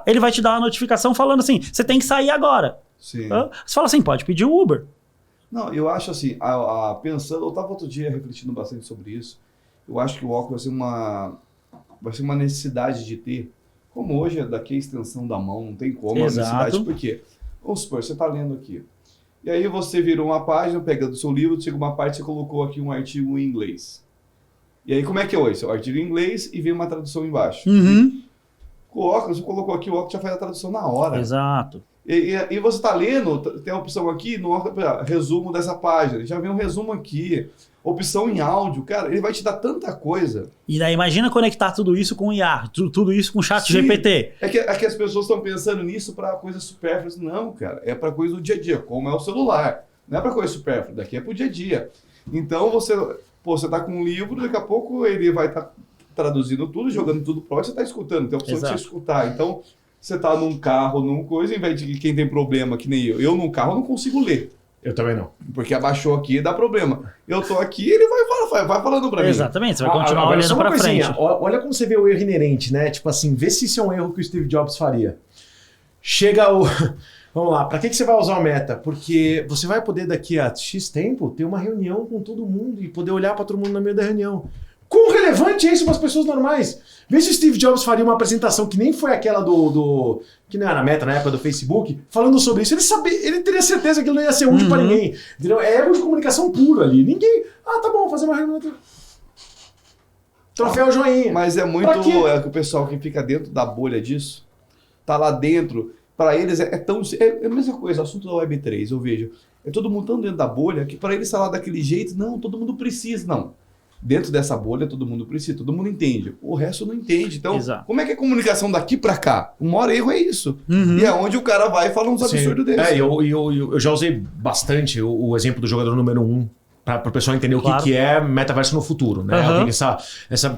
Ele vai te dar uma notificação falando assim, você tem que sair agora. Sim. Você fala assim, pode pedir o Uber. Não, eu acho assim, pensando, eu estava outro dia refletindo bastante sobre isso, eu acho que o óculos vai ser uma necessidade de ter, como hoje daqui a extensão da mão, não tem como, Exato. a necessidade, por quê? Vamos supor, você está lendo aqui. E aí você virou uma página, pega do seu livro, chega uma parte, você colocou aqui um artigo em inglês. E aí como é que é hoje? O artigo em inglês e vem uma tradução embaixo. Uhum. Com o óculos, você colocou aqui, o óculos já faz a tradução na hora. Exato. E você está lendo, tem a opção aqui, no resumo dessa página, já vem um resumo aqui, opção em áudio, cara, ele vai te dar tanta coisa. E daí imagina conectar tudo isso com IA, tudo isso com o chat GPT. É que as pessoas estão pensando nisso para coisas supérfluas. Não, cara, é para coisa do dia a dia, como é o celular. Não é para coisa supérflua, daqui é para o dia a dia. Então você tá com um livro, daqui a pouco ele vai estar traduzindo tudo, jogando tudo para você está escutando, tem a opção de você escutar. Então você tá num carro, num coisa, em vez de quem tem problema, que nem eu num carro não consigo ler. Eu também não. Porque abaixou aqui e dá problema. Eu tô aqui, ele vai falando pra mim. Exatamente, você vai continuar olhando pra frente. Olha como você vê o erro inerente, né? Tipo assim, vê se isso é um erro que o Steve Jobs faria. Chega o... Vamos lá, pra que você vai usar o Meta? Porque você vai poder daqui a X tempo ter uma reunião com todo mundo e poder olhar pra todo mundo no meio da reunião. Quão relevante é isso para as pessoas normais? Vê se o Steve Jobs faria uma apresentação que nem foi aquela que não era Meta na época do Facebook, falando sobre isso. Ele teria certeza que ele não ia ser útil para ninguém. Entendeu? É erro de comunicação puro ali. Ninguém... tá bom, fazer uma reunião. Troféu joinha. Mas é muito... É que o pessoal que fica dentro da bolha disso, tá lá dentro, para eles é a mesma coisa, o assunto da Web3, eu vejo. É todo mundo tão dentro da bolha que para eles falar daquele jeito, não, todo mundo precisa, não. Dentro dessa bolha, todo mundo precisa, todo mundo entende. O resto não entende. Então, como é que é a comunicação daqui para cá? O maior erro é isso. E é onde o cara vai e fala uns absurdos desses. Eu já usei bastante o exemplo do jogador número 1 para o pessoal entender o que é metaverso no futuro, né?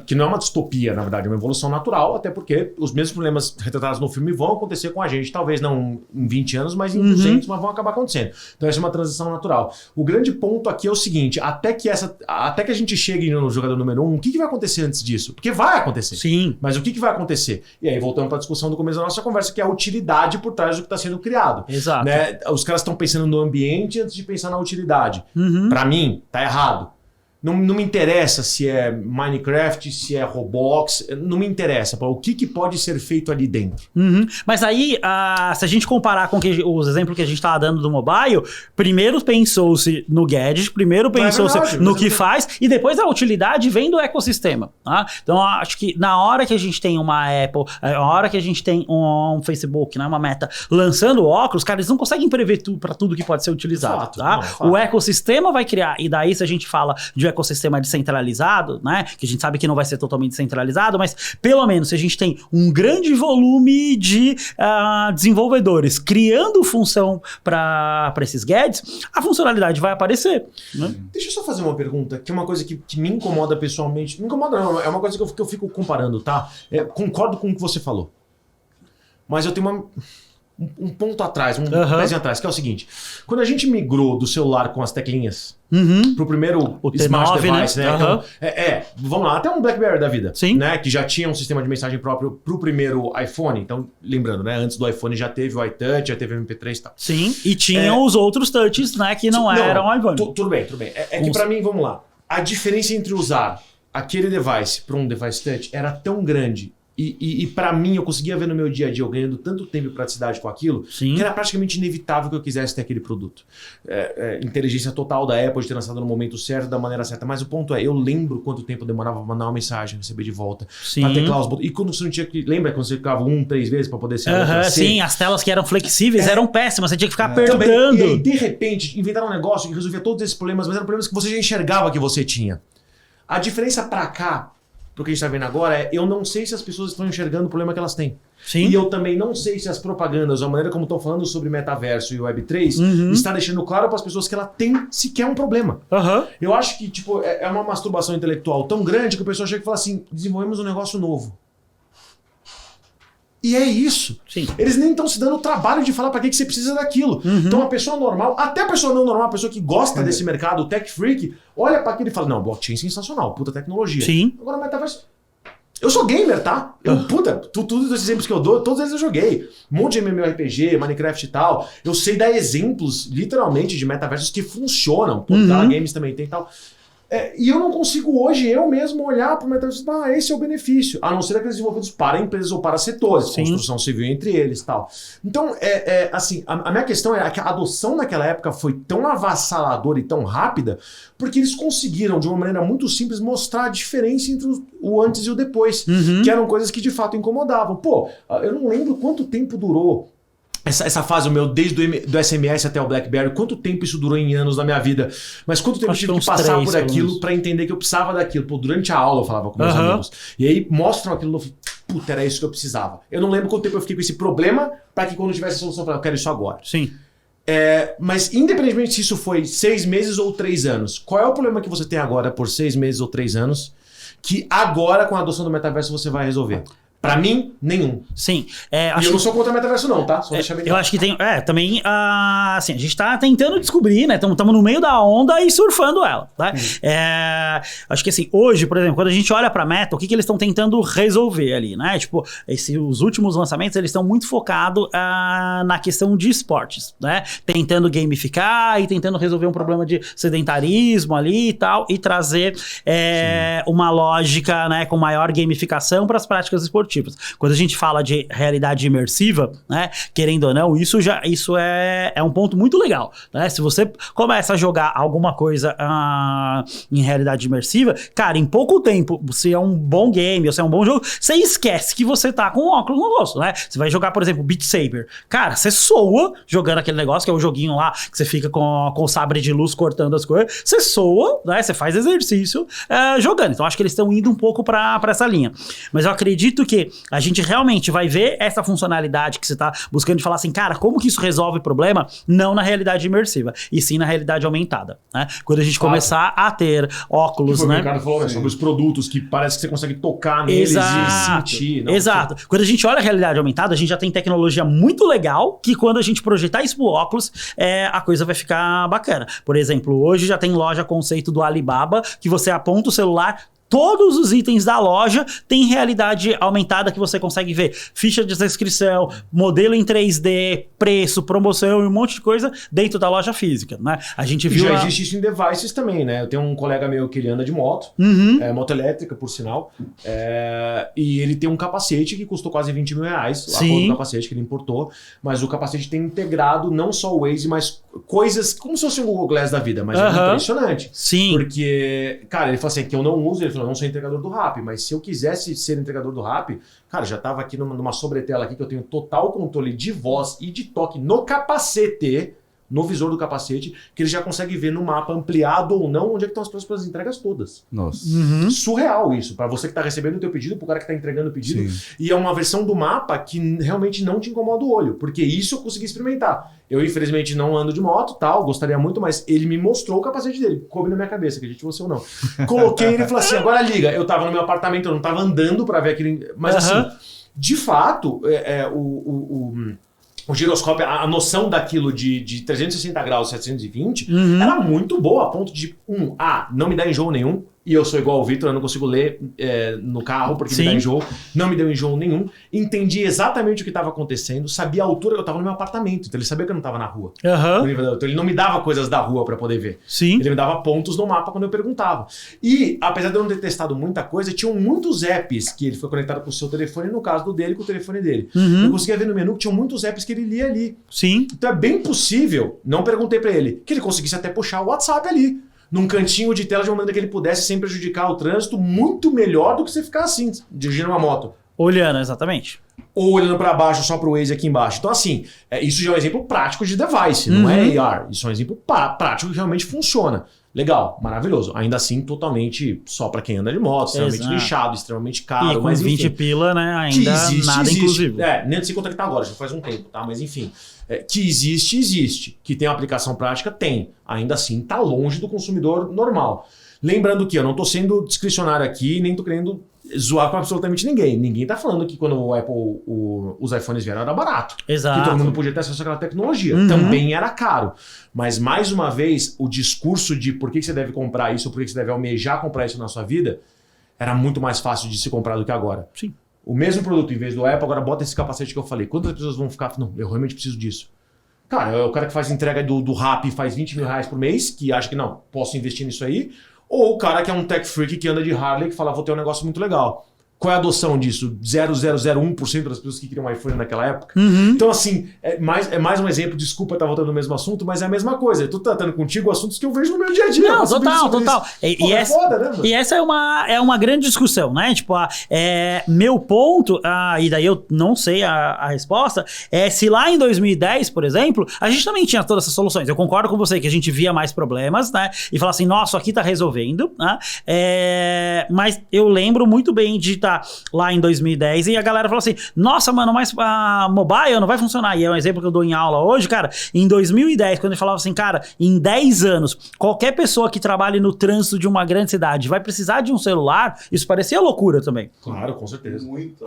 Que não é uma distopia, na verdade, é uma evolução natural, até porque os mesmos problemas retratados no filme vão acontecer com a gente, talvez não em 20 anos, mas em 200, mas vão acabar acontecendo. Então essa é uma transição natural. O grande ponto aqui é o seguinte, até que a gente chegue no jogador número 1, o que vai acontecer antes disso? Porque vai acontecer. Sim. Mas o que vai acontecer? E aí voltamos para a discussão do começo da nossa conversa, que é a utilidade por trás do que está sendo criado. Exato. Né? Os caras estão pensando no ambiente antes de pensar na utilidade. Para mim, tá errado. Não me interessa se é Minecraft, se é Roblox, não me interessa. O que pode ser feito ali dentro? Mas aí, se a gente comparar com os exemplos que a gente estava dando do mobile, primeiro pensou-se no gadget, primeiro pensou-se no que faz, e depois a utilidade vem do ecossistema. Tá? Então, acho que na hora que a gente tem uma Apple, na hora que a gente tem um Facebook, né, uma Meta, lançando óculos, cara, eles não conseguem prever para tudo que pode ser utilizado. Fato, tá? Não, o ecossistema vai criar, e daí se a gente fala de ecossistema descentralizado, né? Que a gente sabe que não vai ser totalmente descentralizado, mas pelo menos se a gente tem um grande volume de desenvolvedores criando função para esses gadgets, a funcionalidade vai aparecer. Né? Deixa eu só fazer uma pergunta, que é uma coisa que me incomoda pessoalmente. Me incomoda não, é uma coisa que eu fico comparando, tá? Concordo com o que você falou. Mas eu tenho um ponto atrás, pezinho atrás, que é o seguinte. Quando a gente migrou do celular com as teclinhas pro primeiro smart T9, device, né? Então, vamos lá, até um BlackBerry da vida, Sim. né? Que já tinha um sistema de mensagem próprio pro primeiro iPhone. Então, lembrando, né? Antes do iPhone já teve o iTouch, já teve o MP3 e tal. Sim, e tinham os outros touches, né? Que não eram iPhone. Tudo bem. É que pra mim, vamos lá, a diferença entre usar aquele device para um device touch era tão grande. E para mim, eu conseguia ver no meu dia a dia, eu ganhando tanto tempo e praticidade com aquilo, Sim. que era praticamente inevitável que eu quisesse ter aquele produto. Inteligência total da Apple de ter lançado no momento certo, da maneira certa. Mas o ponto é, eu lembro quanto tempo demorava pra mandar uma mensagem, receber de volta, pra teclar os botões. E quando você não tinha que... Lembra quando você ficava 3 vezes pra poder ser Sim, as telas que eram flexíveis eram péssimas, você tinha que ficar apertando. E aí, de repente, inventaram um negócio que resolvia todos esses problemas, mas eram problemas que você já enxergava que você tinha. A diferença pra cá, pro que a gente tá vendo agora, eu não sei se as pessoas estão enxergando o problema que elas têm. Sim. E eu também não sei se as propagandas, a maneira como estão falando sobre metaverso e Web3, está deixando claro para as pessoas que ela tem sequer um problema. Eu acho que é uma masturbação intelectual tão grande que o pessoal chega e fala assim, desenvolvemos um negócio novo. E é isso. Sim. Eles nem estão se dando o trabalho de falar para que você precisa daquilo. Então a pessoa normal, até a pessoa não normal, a pessoa que gosta desse mercado, o tech freak, olha para aquilo e fala, não, blockchain é sensacional, puta tecnologia. Sim. Agora o metaverso... Eu sou gamer, tá? Todos os exemplos que eu dou, todos eles eu joguei. Um monte de MMORPG, Minecraft e tal. Eu sei dar exemplos, literalmente, de metaversos que funcionam. Tala Games também tem e tal. E eu não consigo hoje, eu mesmo, olhar para o metaverso e falar, esse é o benefício. A não ser aqueles desenvolvidos para empresas ou para setores, Sim. construção civil entre eles e tal. Então, assim, a minha questão é que a adoção naquela época foi tão avassaladora e tão rápida, porque eles conseguiram, de uma maneira muito simples, mostrar a diferença entre o antes e o depois, que eram coisas que de fato incomodavam. Pô, eu não lembro quanto tempo durou essa fase, desde do SMS até o BlackBerry, quanto tempo isso durou em anos na minha vida? Mas quanto tempo eu tive que passar por aquilo para entender que eu precisava daquilo? Pô, durante a aula eu falava com meus amigos. E aí mostram aquilo, puta, era isso que eu precisava. Eu não lembro quanto tempo eu fiquei com esse problema para que quando eu tivesse a solução, eu falava, eu quero isso agora. Sim. Mas independentemente se isso foi 6 meses ou 3 anos, qual é o problema que você tem agora por 6 meses ou 3 anos que agora com a adoção do metaverso você vai resolver? Pra mim, nenhum. Sim. E eu não sou contra o metaverso não, tá? Só deixar bem claro. Eu acho que tem... também, assim, a gente tá tentando descobrir, né? Estamos no meio da onda e surfando ela, tá? Acho que assim, hoje, por exemplo, quando a gente olha pra Meta, o que eles estão tentando resolver ali, né? Tipo, os últimos lançamentos, eles estão muito focados na questão de esportes, né? Tentando gamificar e tentando resolver um problema de sedentarismo ali e tal, e trazer uma lógica, né, com maior gamificação para as práticas esportivas. Quando a gente fala de realidade imersiva, né, querendo ou não, isso é um ponto muito legal, né? Se você começa a jogar alguma coisa em realidade imersiva, cara, em pouco tempo, se é um bom game, ou se é um bom jogo, você esquece que você tá com óculos no rosto, né? Você vai jogar, por exemplo, Beat Saber. Cara, você soa jogando aquele negócio, que é o joguinho lá, que você fica com o sabre de luz cortando as coisas, você soa, né? Você faz exercício jogando. Então, acho que eles estão indo um pouco pra essa linha. Mas eu acredito que a gente realmente vai ver essa funcionalidade que você tá buscando de falar assim, cara, como que isso resolve o problema? Não na realidade imersiva, e sim na realidade aumentada, né? Quando a gente começar a ter óculos, né? O né? Ricardo falou, né? Sobre os produtos que parece que você consegue tocar neles e sentir. Não, exato. Quando a gente olha a realidade aumentada, a gente já tem tecnologia muito legal que quando a gente projetar isso pro óculos, a coisa vai ficar bacana. Por exemplo, hoje já tem loja conceito do Alibaba que você aponta o celular, todos os itens da loja têm realidade aumentada que você consegue ver ficha de descrição, modelo em 3D, preço, promoção e um monte de coisa dentro da loja física, né? A gente viu... Já existe isso em devices também, né? Eu tenho um colega meu que ele anda de moto, moto elétrica, por sinal, e ele tem um capacete que custou quase 20 mil reais, a cor do capacete que ele importou, mas o capacete tem integrado não só o Waze, mas coisas como se fosse um Google Glass da vida, mas é impressionante. Sim. Porque, cara, ele falou assim, que eu não uso, ele falou, eu não sou entregador do Rappi, mas se eu quisesse ser entregador do Rappi, cara, já tava aqui numa sobretela aqui que eu tenho total controle de voz e de toque no capacete, no visor do capacete, que ele já consegue ver no mapa ampliado ou não onde é que estão as próximas entregas todas. Nossa. Surreal isso, para você que tá recebendo o teu pedido, pro cara que tá entregando o pedido. Sim. E é uma versão do mapa que realmente não te incomoda o olho, porque isso eu consegui experimentar. Eu, infelizmente, não ando de moto, tal, gostaria muito, mas ele me mostrou o capacete dele, coube na minha cabeça, acredite você ou não. Coloquei ele e falei assim, agora liga. Eu tava no meu apartamento, eu não tava andando para ver aquele... Mas assim, de fato, o giroscópio, a noção daquilo de 360 graus, 720, era muito boa, a ponto de, não me dá enjoo nenhum, e eu sou igual ao Vitor, eu não consigo ler no carro porque me dá enjoo, não me deu enjoo nenhum, entendi exatamente o que estava acontecendo, sabia a altura que eu estava no meu apartamento, então ele sabia que eu não estava na rua. Então ele não me dava coisas da rua para poder ver. Sim. Ele me dava pontos no mapa quando eu perguntava. E, apesar de eu não ter testado muita coisa, tinham muitos apps que ele foi conectado com o seu telefone, no caso do dele, com o telefone dele. Eu conseguia ver no menu que tinham muitos apps que ele lia ali. Sim. Então é bem possível, não perguntei para ele, que ele conseguisse até puxar o WhatsApp ali, num cantinho de tela de uma maneira que ele pudesse sem prejudicar o trânsito, muito melhor do que você ficar assim, dirigindo uma moto. Olhando, exatamente. Ou olhando para baixo, só para o Waze aqui embaixo. Então assim, isso já é um exemplo prático de device, não é AR. Isso é um exemplo prático que realmente funciona. Legal, maravilhoso. Ainda assim, totalmente só para quem anda de moto, extremamente lixado, extremamente caro. E com 20 pila, né, ainda nada inclusivo. Nem sei quanto é que tá agora, já faz um tempo, tá? Mas enfim, que existe. Que tem aplicação prática, tem. Ainda assim, tá longe do consumidor normal. Lembrando que eu não tô sendo discricionário aqui, nem tô querendo zoar com absolutamente ninguém. Ninguém tá falando que quando o Apple, os iPhones vieram era barato. Exato. Que todo mundo podia ter acesso àquela tecnologia. Também era caro. Mas, mais uma vez, o discurso de por que você deve comprar isso, ou por que você deve almejar comprar isso na sua vida, era muito mais fácil de se comprar do que agora. Sim. O mesmo produto, em vez do Apple, agora bota esse capacete que eu falei. Quantas pessoas vão ficar... Não, eu realmente preciso disso. Cara, é o cara que faz entrega do Rappi e faz 20 mil reais por mês, que acha que não, posso investir nisso aí. Ou o cara que é um tech freak que anda de Harley que fala, vou ter um negócio muito legal. qual é a adoção disso? 0,001% das pessoas que queriam um iPhone naquela época. Então, assim, é mais um exemplo, desculpa estar voltando no mesmo assunto, mas é a mesma coisa. Eu tô tratando contigo assuntos que eu vejo no meu dia a dia. Não, total. É foda, né, mano? E essa é uma grande discussão, né? Tipo, meu ponto, e daí eu não sei a resposta, é se lá em 2010, por exemplo, a gente também tinha todas essas soluções. Eu concordo com você que a gente via mais problemas, né? E falar assim, nossa, aqui tá resolvendo, né? Mas eu lembro muito bem de estar lá em 2010 e a galera falou assim, nossa, mano, mas a mobile não vai funcionar. E é um exemplo que eu dou em aula hoje, cara. Em 2010, quando eu falava assim, cara, em 10 anos, qualquer pessoa que trabalhe no trânsito de uma grande cidade vai precisar de um celular, isso parecia loucura também. Claro, com certeza. Muito.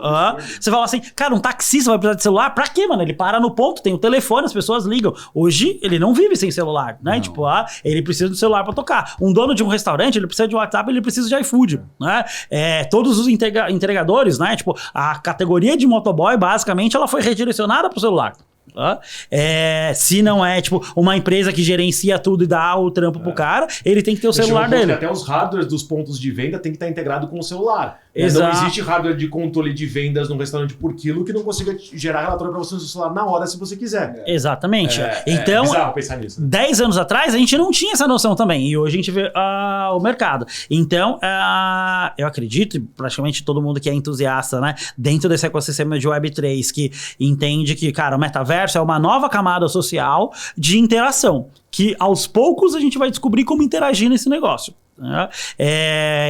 Você fala assim, cara, um taxista vai precisar de celular? Pra quê, mano? Ele para no ponto, tem o telefone, as pessoas ligam. Hoje, ele não vive sem celular, né? Não. Tipo, ele precisa do celular pra tocar. Um dono de um restaurante, ele precisa de WhatsApp, ele precisa de iFood, né? Todos os entregadores, né? Tipo, a categoria de motoboy, basicamente, ela foi redirecionada pro celular. Se não é, tipo, uma empresa que gerencia tudo e dá o trampo pro cara, ele tem que ter o celular dele. Até os hardwares dos pontos de venda tem que estar integrado com o celular. Exato. Não existe hardware de controle de vendas num restaurante por quilo que não consiga gerar relatório para você no seu celular na hora, se você quiser. Exatamente. Então, é bizarro pensar nisso, né? 10 anos atrás, a gente não tinha essa noção também. E hoje a gente vê o mercado. Então, eu acredito, praticamente todo mundo que é entusiasta, né, dentro desse ecossistema de Web3, que entende que, cara, o metaverso é uma nova camada social de interação, que aos poucos a gente vai descobrir como interagir nesse negócio.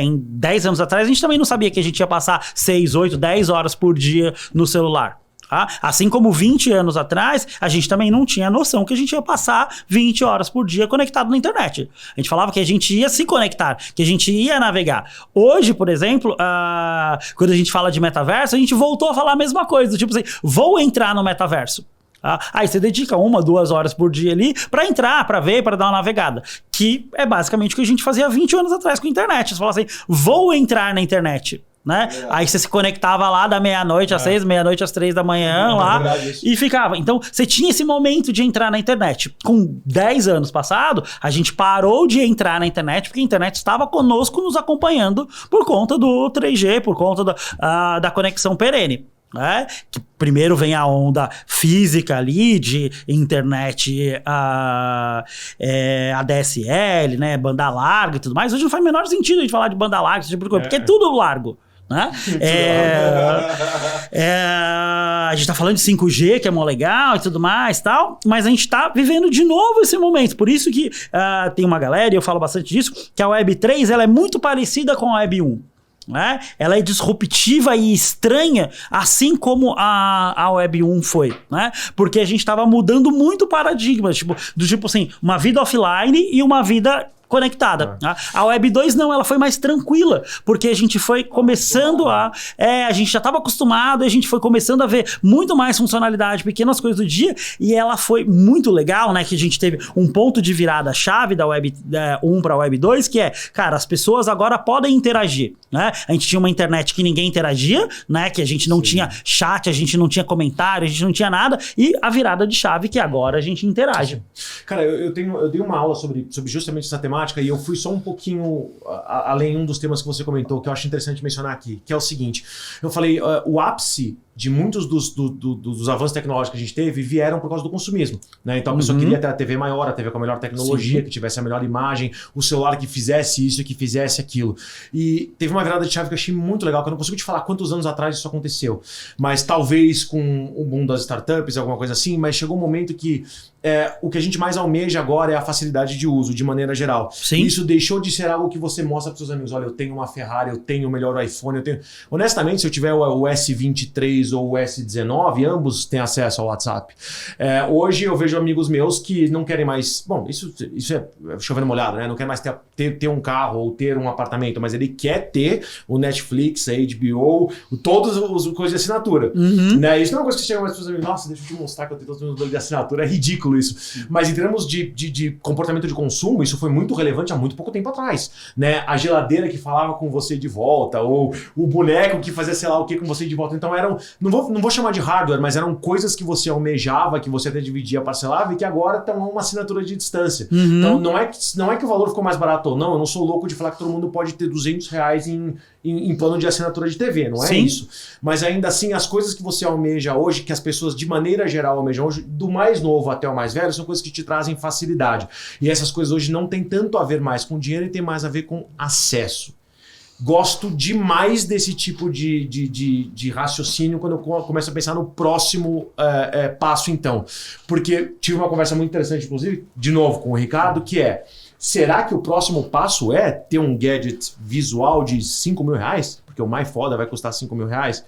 Em 10 anos atrás, a gente também não sabia que a gente ia passar 6, 8, 10 horas por dia no celular. Assim como 20 anos atrás, a gente também não tinha noção que a gente ia passar 20 horas por dia conectado na internet. A gente falava que a gente ia se conectar, que a gente ia navegar. Hoje, por exemplo, quando a gente fala de metaverso, a gente voltou a falar a mesma coisa. Tipo assim, vou entrar no metaverso. Aí você dedica 1, 2 horas por dia ali pra entrar, pra ver, pra dar uma navegada. Que é basicamente o que a gente fazia 20 anos atrás com a internet. Você fala assim, vou entrar na internet. Né? Aí você se conectava lá da meia-noite às 6, meia-noite às 3 da manhã lá e ficava. Então você tinha esse momento de entrar na internet. Com 10 anos passado, a gente parou de entrar na internet porque a internet estava conosco nos acompanhando por conta do 3G, por conta da conexão perene. Que primeiro vem a onda física ali de internet ADSL, né, banda larga e tudo mais. Hoje não faz o menor sentido a gente falar de banda larga, esse tipo de coisa, porque é tudo largo. Né? A gente tá falando de 5G, que é mó legal e tudo mais, tal, mas a gente tá vivendo de novo esse momento. Por isso que tem uma galera, e eu falo bastante disso, que a Web 3 ela é muito parecida com a Web 1. Né? Ela é disruptiva e estranha, assim como a Web 1 foi, né? Porque a gente estava mudando muito o paradigma, do tipo assim, uma vida offline e uma vida conectada. A Web 2 não, ela foi mais tranquila, porque a gente foi começando a gente já estava acostumado, a gente foi começando a ver muito mais funcionalidade, pequenas coisas do dia, e ela foi muito legal, né, que a gente teve um ponto de virada chave da Web 1 para a Web 2, que cara, as pessoas agora podem interagir, né? A gente tinha uma internet que ninguém interagia, né, que a gente não tinha chat, a gente não tinha comentário, a gente não tinha nada, e a virada de chave que agora a gente interage. Cara, eu dei uma aula sobre justamente essa temática, e eu fui só um pouquinho além dos temas que você comentou, que eu acho interessante mencionar aqui, que é o seguinte, eu falei, o ápice de muitos dos avanços tecnológicos que a gente teve vieram por causa do consumismo, né? Então a pessoa queria ter a TV maior, a TV com a melhor tecnologia, que tivesse a melhor imagem, o celular que fizesse isso e que fizesse aquilo. E teve uma virada de chave que eu achei muito legal, que eu não consigo te falar quantos anos atrás isso aconteceu, mas talvez com o boom das startups, alguma coisa assim, mas chegou um momento que o que a gente mais almeja agora é a facilidade de uso, de maneira geral. Sim. Isso deixou de ser algo que você mostra para seus amigos. Olha, eu tenho uma Ferrari, eu tenho o melhor iPhone, eu tenho... Honestamente, se eu tiver o S23 ou o S19, ambos têm acesso ao WhatsApp. Hoje eu vejo amigos meus que não querem mais... Bom, isso é chovendo molhado, né? Não quer mais ter um carro ou ter um apartamento, mas ele quer ter o Netflix, a HBO, todas as coisas de assinatura. Né? Isso não é uma coisa que chega mais para os amigos. Nossa, deixa eu te mostrar que eu tenho todos os meus de assinatura. É ridículo isso. Mas em termos de comportamento de consumo, isso foi muito relevante há muito pouco tempo atrás. Né? A geladeira que falava com você de volta, ou o boneco que fazia sei lá o que com você de volta. Então Não vou chamar de hardware, mas eram coisas que você almejava, que você até dividia, parcelava, e que agora estão a uma assinatura de distância. Então não é que o valor ficou mais barato ou não, eu não sou louco de falar que todo mundo pode ter R$200 em plano de assinatura de TV, não é isso. Mas ainda assim, as coisas que você almeja hoje, que as pessoas de maneira geral almejam hoje, do mais novo até o mais velho, são coisas que te trazem facilidade. E essas coisas hoje não tem tanto a ver mais com dinheiro e tem mais a ver com acesso. Gosto demais desse tipo de raciocínio quando eu começo a pensar no próximo passo, então. Porque tive uma conversa muito interessante, inclusive, de novo com o Ricardo, que é: será que o próximo passo é ter um gadget visual de R$5.000? Porque o mais foda vai custar R$5.000?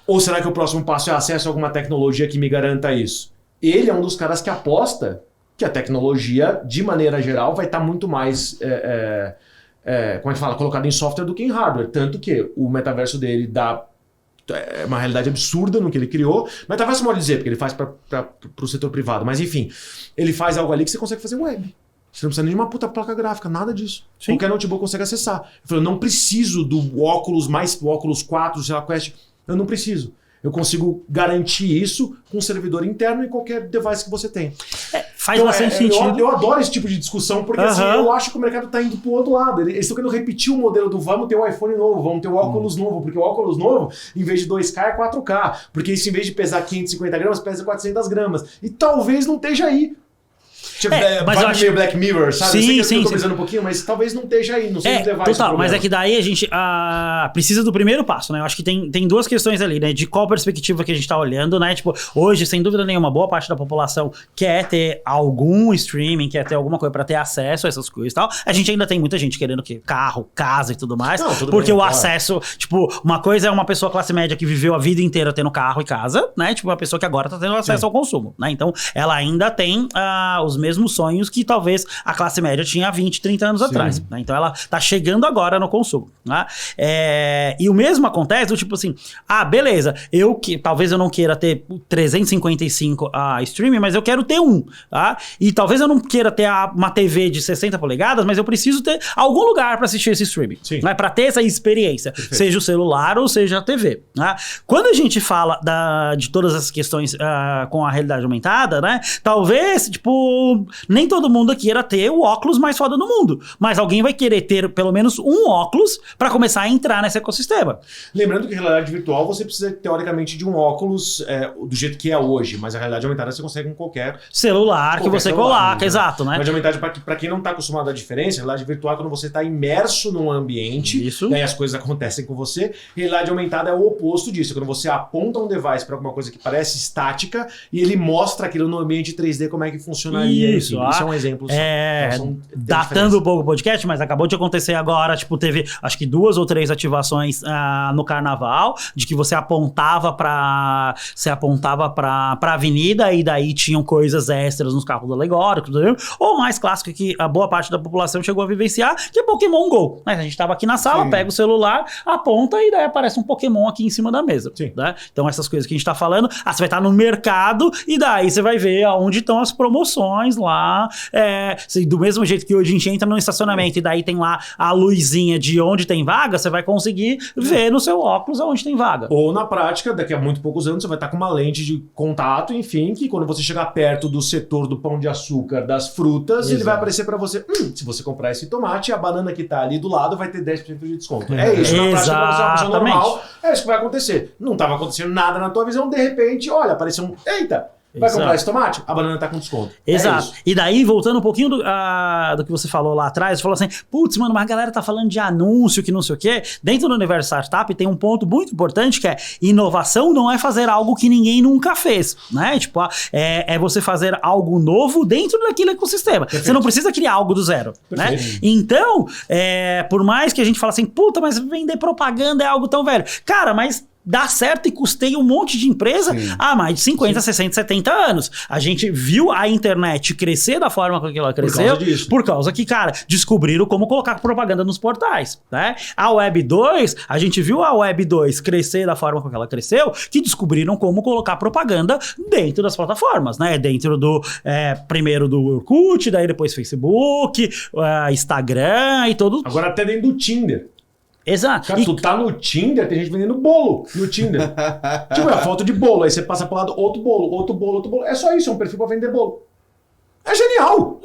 Ou será que o próximo passo é acesso a alguma tecnologia que me garanta isso? Ele é um dos caras que aposta que a tecnologia, de maneira geral, vai estar muito mais... como é que fala? Colocado em software do que em hardware. Tanto que o metaverso dele dá uma realidade absurda no que ele criou. Metaverso pode dizer, porque ele faz para o setor privado. Mas enfim, ele faz algo ali que você consegue fazer web. Você não precisa nem de uma puta placa gráfica, nada disso. Sim. Qualquer notebook consegue acessar. Eu falei, eu não preciso do óculos, o óculos 4, sei lá, Quest. Eu não preciso. Eu consigo garantir isso com um servidor interno em qualquer device que você tem. Faz bastante sentido. Eu adoro esse tipo de discussão, porque assim, eu acho que o mercado está indo pro outro lado. Eles estão querendo repetir o modelo do vamos ter o iPhone novo, vamos ter o óculos novo, porque o óculos novo, em vez de 2K, é 4K. Porque isso, em vez de pesar 550 gramas, pesa 400 gramas. E talvez não esteja aí. Tipo, mas eu acho... meio Black Mirror, sabe? Sim, eu sei que eu tô sim. pensando um pouquinho, mas talvez não esteja aí, não sei se device total, mas é que daí a gente precisa do primeiro passo, né? Eu acho que tem duas questões ali, né? De qual perspectiva que a gente tá olhando, né? Tipo, hoje, sem dúvida nenhuma, boa parte da população quer ter algum streaming, quer ter alguma coisa pra ter acesso a essas coisas e tal. A gente ainda tem muita gente querendo que carro, casa e tudo mais. Não, tudo porque bem, acesso, tipo, uma coisa é uma pessoa classe média que viveu a vida inteira tendo carro e casa, né? Tipo, uma pessoa que agora tá tendo acesso ao consumo, né? Então, ela ainda tem os mesmos sonhos que talvez a classe média tinha 20, 30 anos atrás. Né? Então ela tá chegando agora no consumo. Né? E o mesmo acontece do tipo assim, beleza, talvez eu não queira ter 355 streaming, mas eu quero ter um. Tá? E talvez eu não queira ter uma TV de 60 polegadas, mas eu preciso ter algum lugar para assistir esse streaming. Né? Para ter essa experiência, seja o celular ou seja a TV. Né? Quando a gente fala de todas essas questões com a realidade aumentada, né? Talvez, tipo, nem todo mundo queira ter o óculos mais foda do mundo, mas alguém vai querer ter pelo menos um óculos para começar a entrar nesse ecossistema. Lembrando que a realidade virtual você precisa, teoricamente, de um óculos do jeito que é hoje, mas a realidade aumentada você consegue com qualquer celular que você coloca, exato, né? A realidade aumentada, para quem não está acostumado à diferença, a realidade virtual é quando você está imerso num ambiente, e aí as coisas acontecem com você. A realidade aumentada é o oposto disso, é quando você aponta um device para alguma coisa que parece estática e ele mostra aquilo no ambiente 3D como é que funcionaria. Isso é um exemplo. Datando um pouco o podcast, mas acabou de acontecer agora, tipo, teve acho que 2 ou 3 ativações no carnaval, de que você apontava pra avenida e daí tinham coisas extras nos carros alegóricos, ou mais clássico que a boa parte da população chegou a vivenciar, que é Pokémon GO. Né? A gente tava aqui na sala, pega o celular, aponta e daí aparece um Pokémon aqui em cima da mesa. Né? Então essas coisas que a gente tá falando, você vai estar no mercado e daí você vai ver aonde estão as promoções lá. Do mesmo jeito que hoje a gente entra no estacionamento e daí tem lá a luzinha de onde tem vaga, você vai conseguir ver no seu óculos aonde tem vaga. Ou na prática, daqui a muito poucos anos, você vai estar com uma lente de contato, enfim, que quando você chegar perto do setor do pão de açúcar, das frutas, ele vai aparecer para você, se você comprar esse tomate, a banana que tá ali do lado vai ter 10% de desconto. É isso, na prática, quando você é uma pessoa normal, é isso que vai acontecer. Não estava acontecendo nada na tua visão, de repente, olha, apareceu eita! Vai comprar esse tomate? A banana tá com desconto. Exato. E daí, voltando um pouquinho do que você falou lá atrás, você falou assim, putz, mano, mas a galera tá falando de anúncio, que não sei o quê. Dentro do universo startup tem um ponto muito importante que é inovação não é fazer algo que ninguém nunca fez, né? Tipo, é você fazer algo novo dentro daquele ecossistema. Perfeito. Você não precisa criar algo do zero, né? Então, por mais que a gente fale assim, puta, mas vender propaganda é algo tão velho. Cara, mas dá certo e custeia um monte de empresa há mais de 50, 60, 70 anos. A gente viu a internet crescer da forma com que ela cresceu por causa que, cara, descobriram como colocar propaganda nos portais, né? A Web 2, a gente viu a Web 2 crescer da forma com que ela cresceu, que descobriram como colocar propaganda dentro das plataformas, né? Dentro do, primeiro do Orkut, daí depois Facebook, Instagram e todos. Agora até dentro do Tinder. Exato. Cara, tu tá no Tinder, tem gente vendendo bolo no Tinder. Tipo, é a foto de bolo, aí você passa pro lado outro bolo, outro bolo, outro bolo. É só isso, é um perfil pra vender bolo. É genial!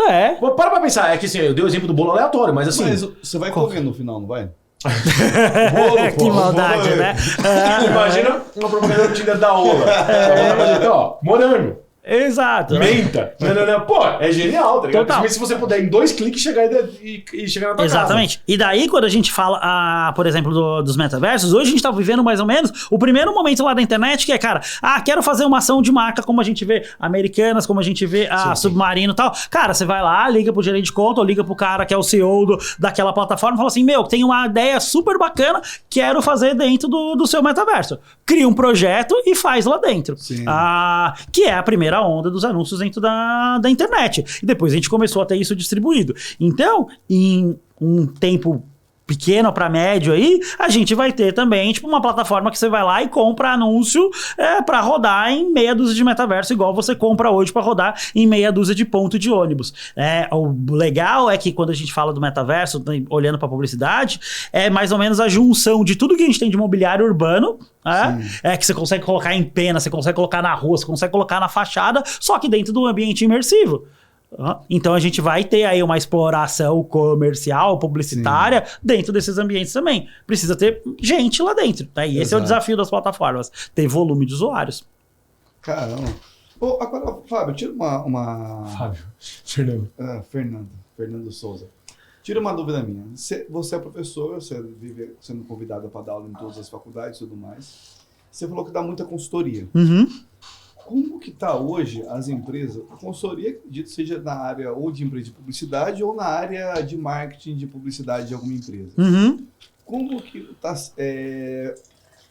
Para pra pensar, é que assim, eu dei o exemplo do bolo aleatório, mas assim... Mas você vai comer no final, não vai? Que maldade, né? Imagina uma propaganda do Tinder da Ola. Ó, morango. Exato. Menta. Não. Pô, é genial, tá ligado? Total. Principalmente se você puder em 2 cliques chegar e chegar na tua Exatamente. E daí, quando a gente fala, por exemplo, dos metaversos, hoje a gente tá vivendo mais ou menos o primeiro momento lá da internet, que é, cara, quero fazer uma ação de marca, como a gente vê Americanas, como a gente vê a Submarino e tal. Cara, você vai lá, liga pro gerente de conta, ou liga pro cara que é o CEO daquela plataforma e fala assim, tem uma ideia super bacana, quero fazer dentro do seu metaverso. Cria um projeto e faz lá dentro. Que é a primeira onda dos anúncios dentro da internet. E depois a gente começou a ter isso distribuído. Então, em um tempo pequeno para médio aí, a gente vai ter também tipo uma plataforma que você vai lá e compra anúncio para rodar em meia dúzia de metaverso, igual você compra hoje para rodar em meia dúzia de ponto de ônibus. O legal é que quando a gente fala do metaverso, olhando para publicidade, é mais ou menos a junção de tudo que a gente tem de mobiliário urbano, que você consegue colocar em pena, você consegue colocar na rua, você consegue colocar na fachada, só que dentro do ambiente imersivo. Então a gente vai ter aí uma exploração comercial, publicitária dentro desses ambientes também. Precisa ter gente lá dentro. E esse é o desafio das plataformas, ter volume de usuários. Caramba. Agora, Fábio, tira uma... Fábio. Fernando Souza. Tira uma dúvida minha. Você é professor, você vive sendo convidado para dar aula em todas as faculdades e tudo mais. Você falou que dá muita consultoria. Como que está hoje as empresas? A consultoria, acredito, seja na área ou de empresa de publicidade ou na área de marketing de publicidade de alguma empresa. Como que está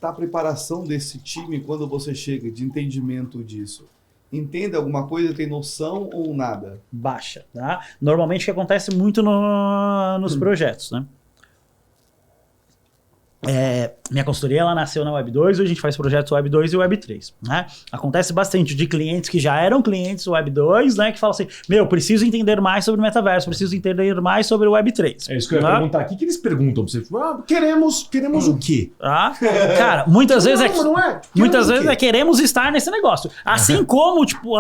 a preparação desse time quando você chega, de entendimento disso? Entende alguma coisa, tem noção ou nada? Baixa, tá? Normalmente o que acontece muito nos projetos, né? Minha consultoria ela nasceu na Web 2, hoje a gente faz projetos Web 2 e Web 3, né? Acontece bastante de clientes que já eram clientes Web 2, né? Que falam assim, preciso entender mais sobre o metaverso, preciso entender mais sobre o Web 3. É isso que eu ia perguntar. O que eles perguntam pra você? Queremos o quê? Cara, muitas vezes Muitas vezes queremos estar nesse negócio. Assim como, tipo,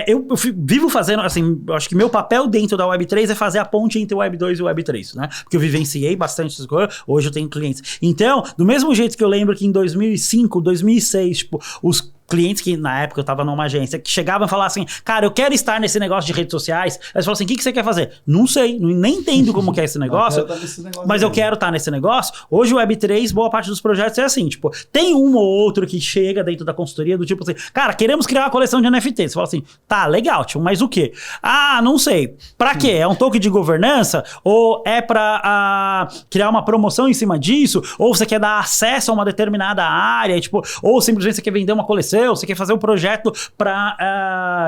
eu vivo fazendo, assim, eu acho que meu papel dentro da Web 3 é fazer a ponte entre o Web 2 e o Web 3, né? Porque eu vivenciei bastante essas coisas, hoje eu tenho clientes. Então, do mesmo jeito que eu lembro que em 2005, 2006, tipo, os clientes que na época eu tava numa agência, que chegavam e falavam assim, cara, eu quero estar nesse negócio de redes sociais. Aí eles falavam assim, o que você quer fazer? Não sei, nem entendo como que é esse negócio, mas eu quero estar nesse negócio. Hoje o Web3, boa parte dos projetos é assim, tipo, tem um ou outro que chega dentro da consultoria do tipo assim, cara, queremos criar uma coleção de NFT. Você fala assim, tá, legal, tipo, mas o quê? Não sei. Pra quê? É um token de governança? Ou é pra criar uma promoção em cima disso? Ou você quer dar acesso a uma determinada área? Tipo, ou simplesmente você quer vender uma coleção? Você quer fazer um projeto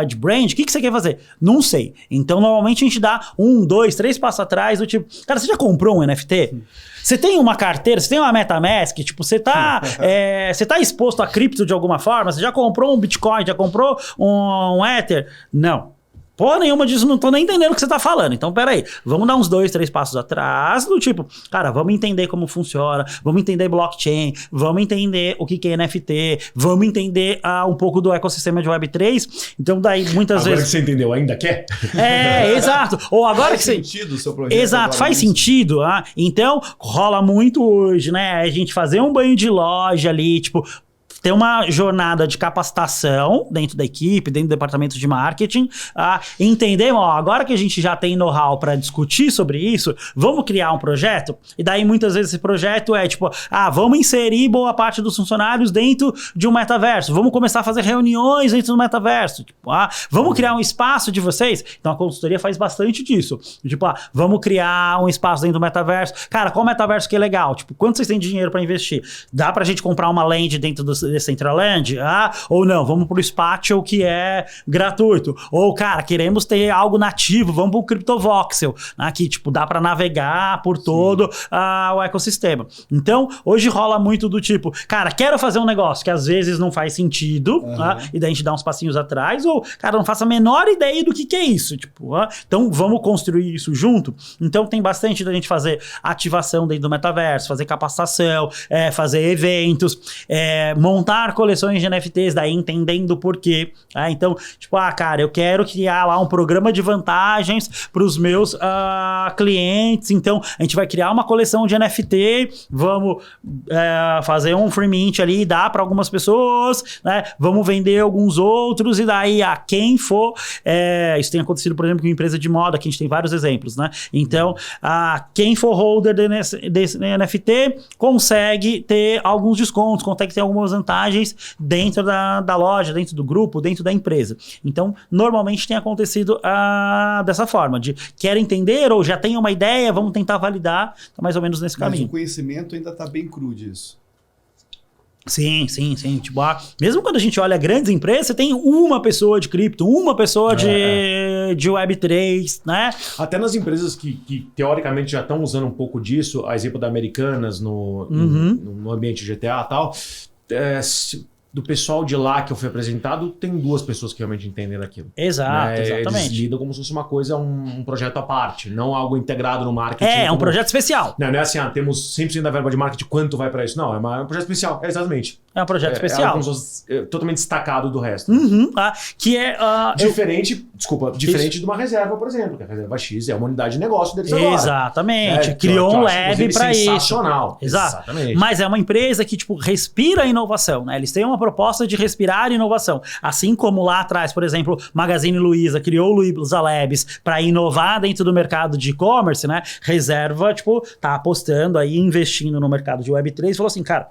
de brand? O que você quer fazer? Não sei. Então, normalmente a gente dá 1, 2, 3 passos atrás do tipo, cara, você já comprou um NFT? Você tem uma carteira, você tem uma MetaMask, tipo, você tá exposto a cripto de alguma forma? Você já comprou um Bitcoin? Já comprou um Ether? Não. Porra nenhuma disso, não tô nem entendendo o que você tá falando. Então, peraí, vamos dar uns 2, 3 passos atrás, do tipo, cara, vamos entender como funciona, vamos entender blockchain, vamos entender o que é NFT, vamos entender um pouco do ecossistema de Web3. Então, daí, muitas agora vezes... que você entendeu, ainda quer? Exato. Ou agora faz que você... sentido o seu projeto. Exato, faz sentido. Então, rola muito hoje, né? A gente fazer um banho de loja ali, tipo... Ter uma jornada de capacitação dentro da equipe, dentro do departamento de marketing, entender, agora que a gente já tem know-how para discutir sobre isso, vamos criar um projeto? E daí muitas vezes esse projeto é tipo, vamos inserir boa parte dos funcionários dentro de um metaverso, vamos começar a fazer reuniões dentro do metaverso, tipo, vamos criar um espaço de vocês? Então a consultoria faz bastante disso, tipo, vamos criar um espaço dentro do metaverso. Cara, qual metaverso que é legal? Tipo, quanto vocês têm dinheiro para investir? Dá pra gente comprar uma land dentro Decentraland? Ou não, vamos pro Spatial, que é gratuito. Ou, cara, queremos ter algo nativo, vamos pro CryptoVoxel, né, que, tipo, dá para navegar por todo o ecossistema. Então, hoje rola muito do tipo, cara, quero fazer um negócio que às vezes não faz sentido, e daí a gente dá uns passinhos atrás, ou, cara, não faço a menor ideia do que é isso, tipo, então vamos construir isso junto. Então tem bastante da gente fazer ativação dentro do metaverso, fazer capacitação, fazer eventos, montar coleções de NFTs, daí entendendo por quê. Então, tipo, cara, eu quero criar lá um programa de vantagens para os meus clientes, então a gente vai criar uma coleção de NFT, vamos fazer um free mint ali, dar para algumas pessoas, né? Vamos vender alguns outros, e daí a quem for, isso tem acontecido, por exemplo, com empresa de moda, que a gente tem vários exemplos, né? Então, quem for holder desse NFT consegue ter alguns descontos, consegue ter algumas vantagens dentro da loja, dentro do grupo, dentro da empresa. Então, normalmente tem acontecido dessa forma, de quer entender ou já tem uma ideia, vamos tentar validar, tá mais ou menos nesse caminho. Mas o conhecimento ainda está bem cru disso. Sim. Tipo, mesmo quando a gente olha grandes empresas, você tem uma pessoa de cripto, uma pessoa de Web3, né? Até nas empresas que teoricamente já estão usando um pouco disso, a exemplo da Americanas no ambiente GTA e tal, do pessoal de lá que eu fui apresentado, tem 2 pessoas que realmente entendem daquilo. Exato, exatamente. Eles lidam como se fosse uma coisa, um projeto à parte, não algo integrado no marketing. É um projeto especial. Não é assim, temos 100% da verba de marketing, quanto vai para isso? Não, é um projeto especial, exatamente. É um projeto especial. Totalmente destacado do resto. Que é... diferente de uma reserva, por exemplo, que a reserva X é uma unidade de negócio deles agora. Exatamente. Criou um lab para isso. Sensacional. Exatamente. Mas é uma empresa que, tipo, respira inovação, né? Eles têm uma proposta de respirar inovação. Assim como lá atrás, por exemplo, Magazine Luiza criou o Luiza Labs para inovar dentro do mercado de e-commerce, né? Reserva, tipo, tá apostando aí, investindo no mercado de Web3 e falou assim, cara,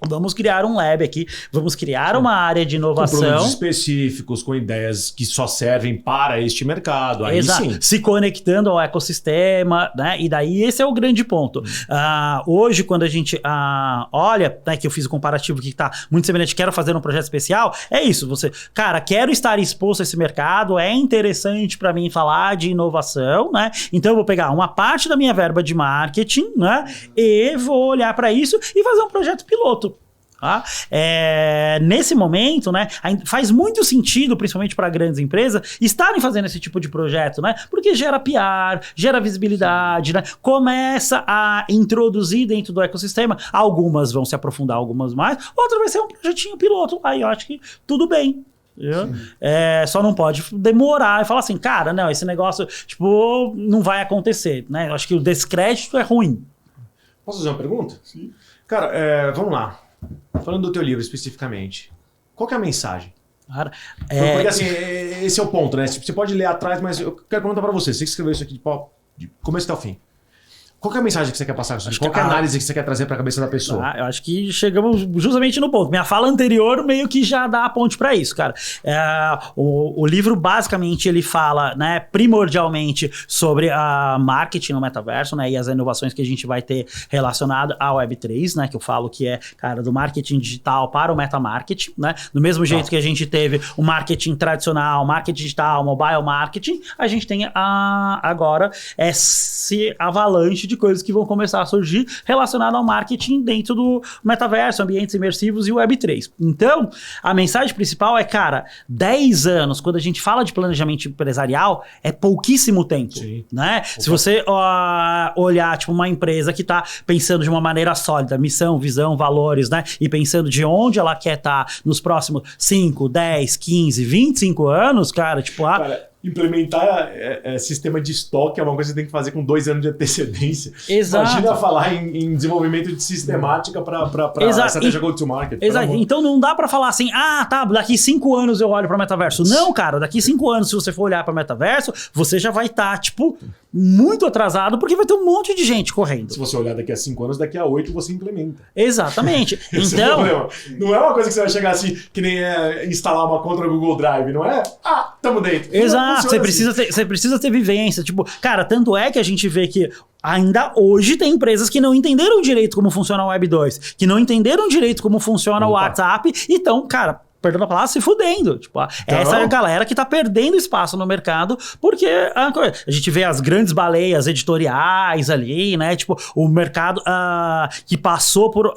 vamos criar um lab aqui, vamos criar uma área de inovação. Com produtos específicos, com ideias que só servem para este mercado. Aí sim. Se conectando ao ecossistema, né? E daí esse é o grande ponto. Hoje, quando a gente olha, né, que eu fiz o comparativo que está muito semelhante, quero fazer um projeto especial, é isso. Você, cara, quero estar exposto a esse mercado, é interessante para mim falar de inovação, né? Então eu vou pegar uma parte da minha verba de marketing, né? E vou olhar para isso e fazer um projeto piloto. Nesse momento, né, faz muito sentido, principalmente para grandes empresas, estarem fazendo esse tipo de projeto, né? Porque gera PR, gera visibilidade, né? Começa a introduzir dentro do ecossistema. Algumas vão se aprofundar, algumas mais, outras vai ser um projetinho piloto. Aí eu acho que tudo bem. Só não pode demorar e falar assim, cara, não, esse negócio, tipo, não vai acontecer, né? Eu acho que o descrédito é ruim. Posso fazer uma pergunta? Sim. Cara, vamos lá. Falando do teu livro especificamente, qual que é a mensagem? Cara, Porque assim, esse é o ponto, né? Você pode ler atrás, mas eu quero perguntar para você. Você que escreveu isso aqui de começo até o fim. Qual que é a mensagem que você quer passar? Qual que é a análise que você quer trazer para a cabeça da pessoa? Eu acho que chegamos justamente no ponto. Minha fala anterior meio que já dá a ponte para isso, cara. O livro, basicamente, ele fala, né, primordialmente sobre a marketing no metaverso, né, e as inovações que a gente vai ter relacionado à Web3, né, que eu falo que é, cara, do marketing digital para o metamarketing, né? Do mesmo jeito que a gente teve o marketing tradicional, marketing digital, mobile marketing, a gente tem agora esse avalanche de coisas que vão começar a surgir relacionado ao marketing dentro do metaverso, ambientes imersivos e Web3. Então, a mensagem principal é, cara, 10 anos, quando a gente fala de planejamento empresarial, é pouquíssimo tempo, né? Se você olhar, tipo, uma empresa que está pensando de uma maneira sólida, missão, visão, valores, né? E pensando de onde ela quer estar nos próximos 5, 10, 15, 25 anos, cara, tipo... Implementar sistema de estoque é uma coisa que você tem que fazer com 2 anos de antecedência. Exato. Imagina falar em desenvolvimento de sistemática para estratégia go-to-market. Exato. Então não dá para falar assim, daqui 5 anos eu olho para metaverso. Não, cara, daqui 5 anos, se você for olhar para metaverso, você já vai estar, tipo, muito atrasado, porque vai ter um monte de gente correndo. Se você olhar daqui a 5 anos, daqui a 8 você implementa. Exatamente. Então... Não é uma coisa que você vai chegar assim, que nem instalar uma conta no Google Drive, não é? tamo dentro. Exato, você precisa ter vivência. Tipo, cara, tanto é que a gente vê que ainda hoje tem empresas que não entenderam direito como funciona o Web 2, que não entenderam direito como funciona o WhatsApp e estão, cara, perdão a palavra, se fudendo. Tipo, essa é a galera que tá perdendo espaço no mercado, porque a gente vê as grandes baleias editoriais ali, né? Tipo, o mercado que passou por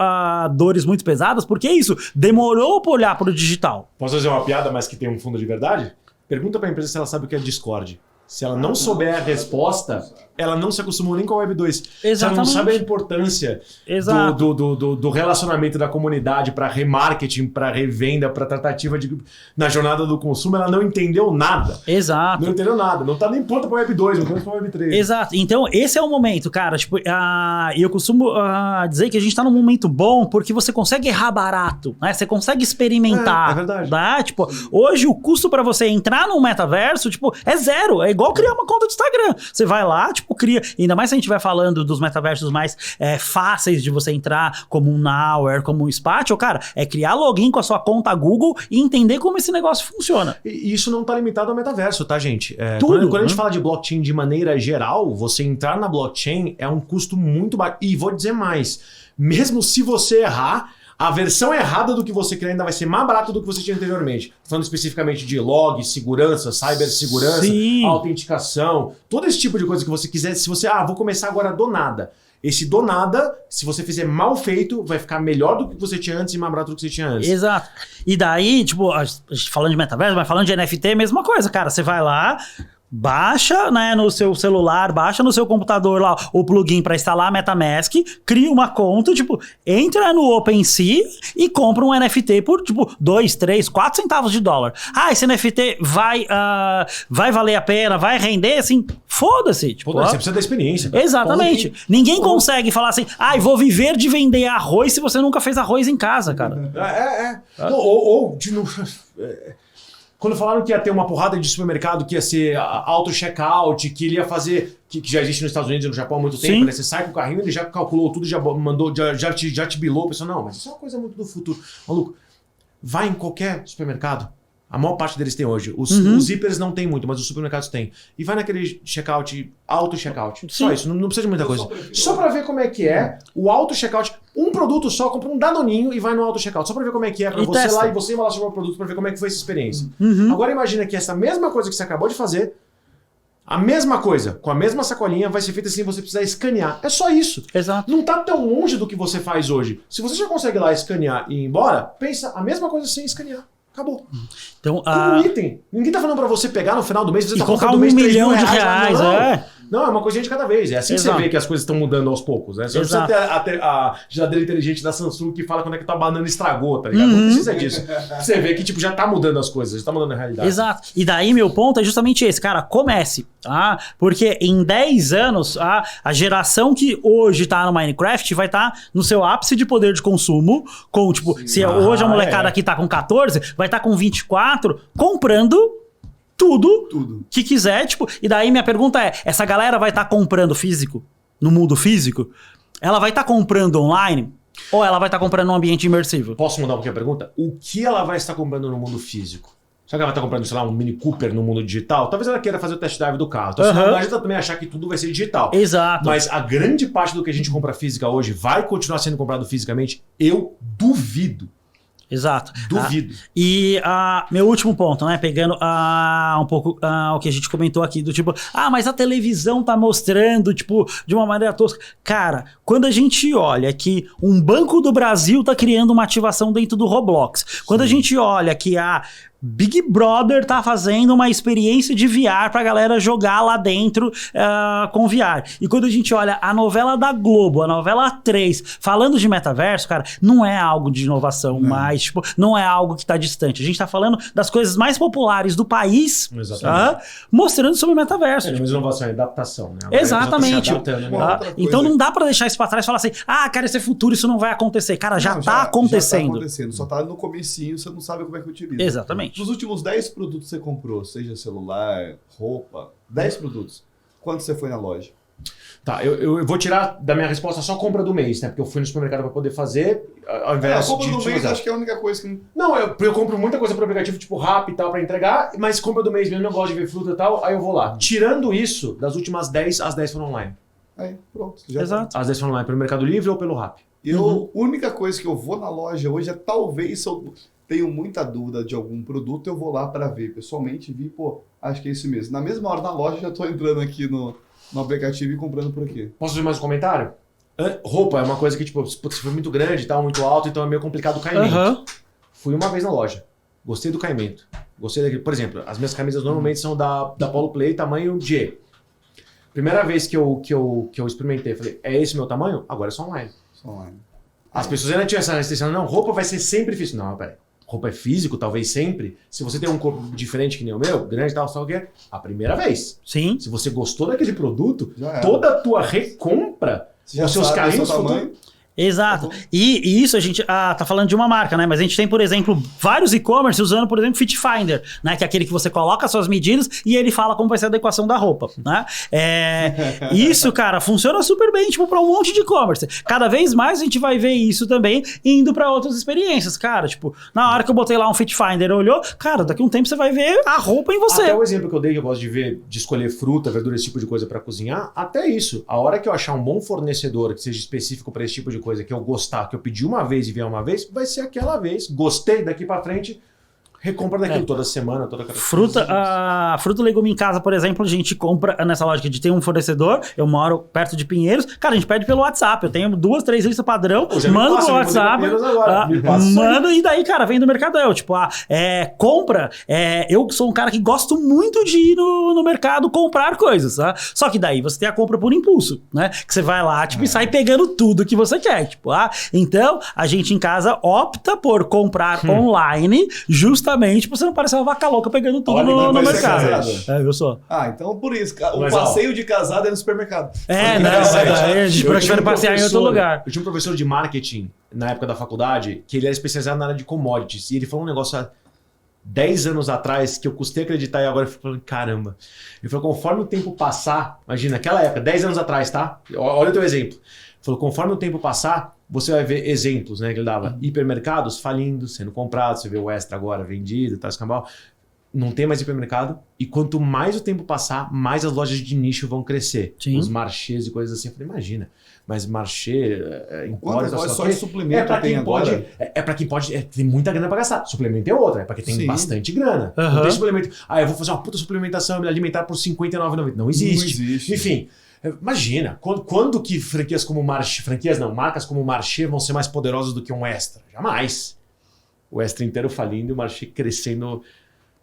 dores muito pesadas, porque isso demorou pra olhar pro digital. Posso fazer uma piada, mas que tem um fundo de verdade? Pergunta pra empresa se ela sabe o que é Discord. Se ela não souber a resposta, ela não se acostumou nem com a Web 2. Exatamente. Se ela não sabe a importância do relacionamento da comunidade para remarketing, para revenda, para tratativa na jornada do consumo, ela não entendeu nada. Exato. Não entendeu nada. Não tá nem pronta para Web 2, não tá para Web 3. Exato. Então, esse é o momento, cara. Tipo, eu costumo dizer que a gente tá num momento bom porque você consegue errar barato, né? Você consegue experimentar. É verdade. Tá? Tipo, hoje o custo para você entrar no metaverso, tipo, é zero. É igual criar uma conta do Instagram. Você vai lá, tipo, cria... Ainda mais se a gente vai falando dos metaversos mais fáceis de você entrar, como um Nowhere, como um Spatial, cara, é criar login com a sua conta Google e entender como esse negócio funciona. E isso não tá limitado ao metaverso, tá, gente? Tudo, quando a gente fala de blockchain de maneira geral, você entrar na blockchain é um custo muito baixo. E vou dizer mais, mesmo se você errar, a versão errada do que você criar ainda vai ser mais barato do que você tinha anteriormente. Falando especificamente de log, segurança, cibersegurança, autenticação, todo esse tipo de coisa que você quiser. Se você, vou começar agora do nada. Esse do nada, se você fizer mal feito, vai ficar melhor do que você tinha antes e mais barato do que você tinha antes. Exato. E daí, tipo, a gente falando de metaverso, mas falando de NFT, mesma coisa, cara. Você vai lá... Baixa, né, no seu celular, baixa no seu computador lá o plugin para instalar a MetaMask, cria uma conta, tipo, entra no OpenSea e compra um NFT por, tipo, 2, 3, 4 centavos de dólar. Esse NFT vai valer a pena, vai render, assim, foda-se. Tipo, você precisa da experiência. Exatamente. Ninguém consegue falar assim, vou viver de vender arroz se você nunca fez arroz em casa, cara. Quando falaram que ia ter uma porrada de supermercado, que ia ser auto-checkout, que ele ia fazer, que já existe nos Estados Unidos e no Japão há muito tempo, né? Você sai com o carrinho, ele já calculou tudo, já mandou, já te bilou. Pessoal, não, mas isso é uma coisa muito do futuro. Maluco, vai em qualquer supermercado, a maior parte deles tem hoje. Os zippers não tem muito, mas os supermercados têm. E vai naquele checkout, auto-checkout. Só isso, não precisa de muita coisa. Só pra ver como é que é o auto-checkout. Um produto só, compra um Danoninho e vai no auto-checkout. Só pra ver como é que é, pra você lá e você embalar seu produto pra ver como é que foi essa experiência. Agora imagina que essa mesma coisa que você acabou de fazer, a mesma coisa, com a mesma sacolinha, vai ser feita sem você precisar escanear. É só isso. Exato. Não tá tão longe do que você faz hoje. Se você já consegue lá escanear e ir embora, pensa a mesma coisa sem escanear. Acabou. Então, como item. Ninguém tá falando pra você pegar no final do mês, você tá colocar colocando $1 milhão de reais. Não, é uma coisinha de cada vez. É assim que você vê que as coisas estão mudando aos poucos. Né? Você não precisa ter a geladeira inteligente da Samsung que fala quando é que tua banana estragou, tá ligado? Não precisa disso. Você vê que tipo, já tá mudando as coisas, já tá mudando a realidade. Exato. E daí meu ponto é justamente esse, cara, comece. Tá? Porque em 10 anos, a geração que hoje tá no Minecraft vai estar no seu ápice de poder de consumo, com tipo, se hoje a molecada aqui tá com 14, vai estar com 24, comprando tudo que quiser, tipo, e daí minha pergunta é, essa galera vai estar comprando físico, no mundo físico? Ela vai estar comprando online? Ou ela vai estar comprando num ambiente imersivo? Posso mudar um pouquinho a pergunta? O que ela vai estar comprando no mundo físico? Será que ela vai estar comprando, sei lá, um Mini Cooper no mundo digital? Talvez ela queira fazer o test drive do carro. Então, não adianta também achar que tudo vai ser digital. Exato. Mas a grande parte do que a gente compra física hoje vai continuar sendo comprado fisicamente? Eu duvido. Exato. Duvido. E meu último ponto, né? Pegando um pouco o que a gente comentou aqui, do tipo, mas a televisão tá mostrando, tipo, de uma maneira tosca. Cara, quando a gente olha que um Banco do Brasil tá criando uma ativação dentro do Roblox, quando a gente olha que a Big Brother tá fazendo uma experiência de VR pra galera jogar lá dentro com VR. E quando a gente olha a novela da Globo, a novela 3, falando de metaverso, cara, não é algo de inovação mais, tipo, não é algo que tá distante. A gente tá falando das coisas mais populares do país, mostrando sobre o metaverso. Mas inovação é adaptação, né? Exatamente. Então coisa... não dá pra deixar isso pra trás e falar assim, cara, esse é futuro, isso não vai acontecer. Cara, já tá acontecendo. Já tá acontecendo, só tá no comecinho, você não sabe como é que utiliza. Exatamente. Nos últimos 10 produtos que você comprou, seja celular, roupa, 10 produtos, quanto você foi na loja? Tá, eu vou tirar da minha resposta só compra do mês, né? Porque eu fui no supermercado para poder fazer, ao invés a compra de do mês utilizar. acho que é a única coisa que... Não, eu compro muita coisa pro aplicativo, tipo Rappi e tal, pra entregar, mas compra do mês mesmo, eu gosto de ver fruta e tal, aí eu vou lá. Tirando isso, das últimas 10, as 10 foram online. Aí, pronto. Já Exato. As 10 foram online pelo Mercado Livre ou pelo Rappi. A única coisa que eu vou na loja hoje é talvez se eu tenho muita dúvida de algum produto, eu vou lá para ver pessoalmente, vi, pô, acho que é esse mesmo. Na mesma hora na loja, já tô entrando aqui no aplicativo e comprando por aqui. Posso fazer mais um comentário? Roupa é uma coisa que, tipo, se for muito grande e tal, muito alto, então é meio complicado o caimento. Fui uma vez na loja, gostei do caimento. Gostei daquele. Por exemplo, as minhas camisas normalmente são da Polo Play, tamanho G. Primeira vez que eu experimentei, falei, é esse meu tamanho? Agora é só online. Só online. As pessoas ainda tinham essa restrição, não, roupa vai ser sempre físico. Não, peraí. Roupa é físico, talvez sempre. Se você tem um corpo diferente que nem o meu, grande e tal, só o quê? A primeira vez. Sim. Se você gostou daquele produto, Já era. toda a tua recompra, Você já os seus sabe o carrinhos seu tamanho. futuros. Exato. E isso a gente tá falando de uma marca, né? Mas a gente tem, por exemplo, vários e-commerce usando, por exemplo, Fit Finder, né? Que é aquele que você coloca as suas medidas e ele fala como vai ser a adequação da roupa, né? Isso, cara, funciona super bem, tipo, para um monte de e-commerce. Cada vez mais a gente vai ver isso também indo para outras experiências, cara. Tipo, na hora que eu botei lá um Fit Finder, olhou, cara, daqui a um tempo você vai ver a roupa em você. Até o exemplo que eu dei, que eu gosto de ver, de escolher fruta, verdura, esse tipo de coisa para cozinhar, até isso. A hora que eu achar um bom fornecedor que seja específico para esse tipo de coisa, que eu gostar, que eu pedi uma vez e vier uma vez, vai ser aquela vez. Gostei, daqui para frente, recompra daquilo toda semana, toda cada Fruta e legume em casa, por exemplo, a gente compra nessa loja que a gente tem um fornecedor, eu moro perto de Pinheiros, cara, a gente pede pelo WhatsApp, eu tenho 2, 3 listas padrão, mando pelo WhatsApp, mando e daí, cara, vem do Mercadão, tipo, compra, eu sou um cara que gosto muito de ir no mercado comprar coisas, tá? Só que daí você tem a compra por impulso, né? Que você vai lá, tipo, e sai pegando tudo que você quer, tipo, então a gente em casa opta por comprar online, justamente pra você não parecer uma vaca louca pegando tudo no mercado. Eu sou. Então por isso, o passeio de casado é no supermercado. A gente prefere passear em outro lugar. Eu tinha um professor de marketing na época da faculdade, que ele era especializado na área de commodities, e ele falou um negócio há 10 anos atrás que eu custei acreditar e agora eu fico falando, caramba. Ele falou, conforme o tempo passar, imagina, naquela época, 10 anos atrás, tá? Olha o teu exemplo. Ele falou, conforme o tempo passar, você vai ver exemplos, né? Que ele dava hipermercados falindo, sendo comprados, você vê o Extra agora vendido, tal, escambau. Não tem mais hipermercado, e quanto mais o tempo passar, mais as lojas de nicho vão crescer. Sim. Os marchês e coisas assim. Eu falei, imagina, mas marchê, Quantas lojas só de suplemento tem agora? É pra quem pode, tem muita grana pra gastar. Suplemento é outra, é pra quem tem bastante grana. Não tem suplemento. Eu vou fazer uma puta suplementação alimentar por R$59,90. Não existe. Enfim, imagina, quando que franquias como marcas como Marché vão ser mais poderosas do que um Extra? Jamais. O Extra inteiro falindo e o Marché crescendo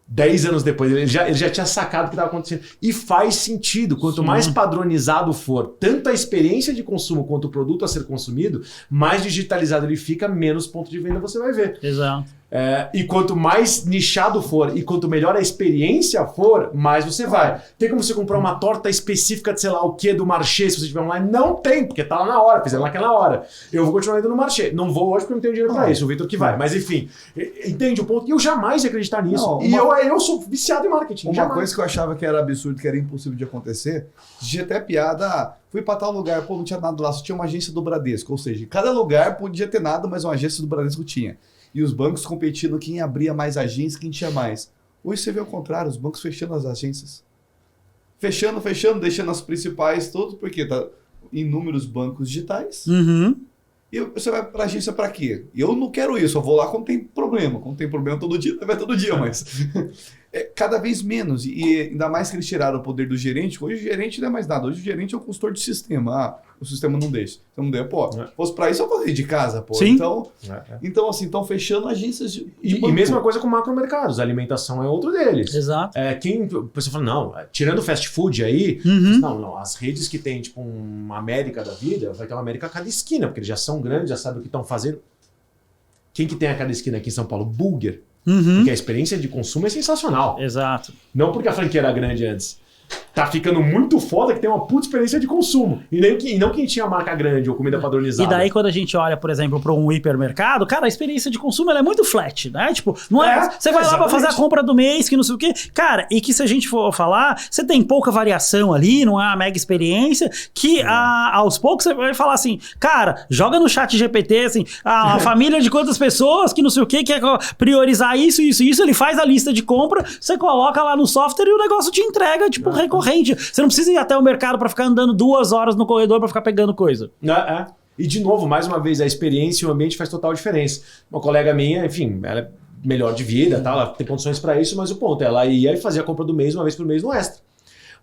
10 anos depois. Ele já tinha sacado o que estava acontecendo. E faz sentido. Quanto mais padronizado for, tanto a experiência de consumo quanto o produto a ser consumido, mais digitalizado ele fica, menos ponto de venda você vai ver. Exato. E quanto mais nichado for e quanto melhor a experiência for, mais você vai. Tem como você comprar uma torta específica de sei lá o que do Marché se você tiver online? Não tem, porque tá lá na hora, fizeram naquela hora. Eu vou continuar indo no Marché. Não vou hoje porque eu não tenho dinheiro pra isso, o Vitor que vai. Mas enfim, entende o ponto? E eu jamais ia acreditar nisso. Eu sou viciado em marketing. Uma coisa que eu achava que era absurdo, que era impossível de acontecer, tinha até piada, fui pra tal lugar, pô, não tinha nada lá, só tinha uma agência do Bradesco. Ou seja, cada lugar podia ter nada, mas uma agência do Bradesco tinha. E os bancos competindo quem abria mais agências, quem tinha mais. Hoje você vê o contrário, os bancos fechando as agências. Fechando, deixando as principais todos, porque tá inúmeros bancos digitais. E você vai pra agência pra quê? Eu não quero isso, eu vou lá quando tem problema. Quando tem problema todo dia, vai todo dia, mas... cada vez menos. E ainda mais que eles tiraram o poder do gerente. Hoje o gerente não é mais nada. Hoje o gerente é o consultor de sistema. O sistema não deixa. Então não deu, pô. Fosse pra isso eu fazer de casa, pô. Sim. Então assim, estão fechando agências de e mesma coisa com macromercados. A alimentação é outro deles. Exato. O pessoal fala, não, tirando fast food aí, não, as redes que tem, tipo, uma América da vida, vai ter uma América a cada esquina, porque eles já são grandes, já sabem o que estão fazendo. Quem que tem a cada esquina aqui em São Paulo? Burger. Porque a experiência de consumo é sensacional. Exato. Não porque a franquia era grande antes. tá ficando muito foda que tem uma puta experiência de consumo. E não quem tinha marca grande ou comida padronizada. E daí, quando a gente olha, por exemplo, para um hipermercado, cara, a experiência de consumo ela é muito flat, né? Tipo, não é. Você vai lá para fazer a compra do mês, que não sei o quê. Cara, e que se a gente for falar, você tem pouca variação ali, não é uma mega experiência, que aos poucos você vai falar assim, cara, joga no chat GPT, assim, a família de quantas pessoas, que não sei o quê, quer priorizar isso, ele faz a lista de compra, você coloca lá no software e o negócio te entrega, tipo, recorrente. Você não precisa ir até o mercado para ficar andando 2 horas no corredor para ficar pegando coisa. E de novo, mais uma vez, a experiência e o ambiente faz total diferença. Uma colega minha, enfim, ela é melhor de vida, tá? Ela tem condições para isso, mas o ponto é, ela ia e fazia a compra do mês, uma vez por mês no Extra.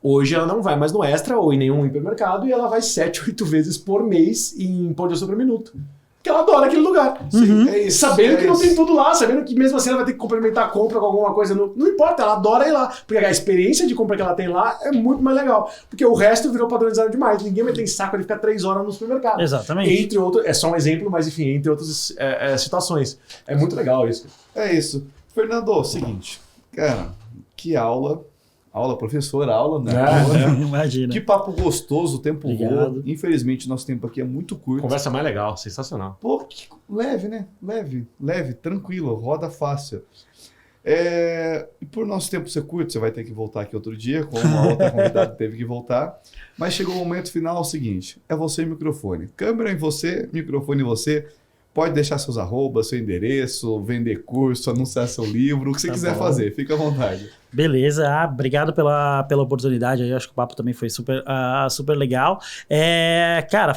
Hoje ela não vai mais no Extra ou em nenhum hipermercado e ela vai 7, 8 vezes por mês em Pão de Açúcar por minuto. Porque ela adora aquele lugar. Sim, é isso, sabendo que não tem tudo lá, sabendo que mesmo assim ela vai ter que complementar a compra com alguma coisa. Não importa, ela adora ir lá. Porque a experiência de compra que ela tem lá é muito mais legal. Porque o resto virou padronizado demais. Ninguém vai ter saco de ficar 3 horas no supermercado. Exatamente. Entre outros, é só um exemplo, mas enfim, entre outras situações. É muito legal isso. É isso. Fernando, seguinte. Cara, que aula. Aula, professor, aula, né? Imagina. Que papo gostoso, o tempo Obrigado. voa. Infelizmente, nosso tempo aqui é muito curto. Conversa mais legal, sensacional. Pô, que leve, né? Leve, tranquilo, roda fácil. E por nosso tempo ser curto, você vai ter que voltar aqui outro dia, como a outra convidada teve que voltar. Mas chegou o momento final, é o seguinte, é você e o microfone. Câmera em você, microfone em você. Pode deixar seus arrobas, seu endereço, vender curso, anunciar seu livro, o que você quiser fazer, fica à vontade. Beleza, obrigado pela oportunidade aí, acho que o papo também foi super legal. Cara,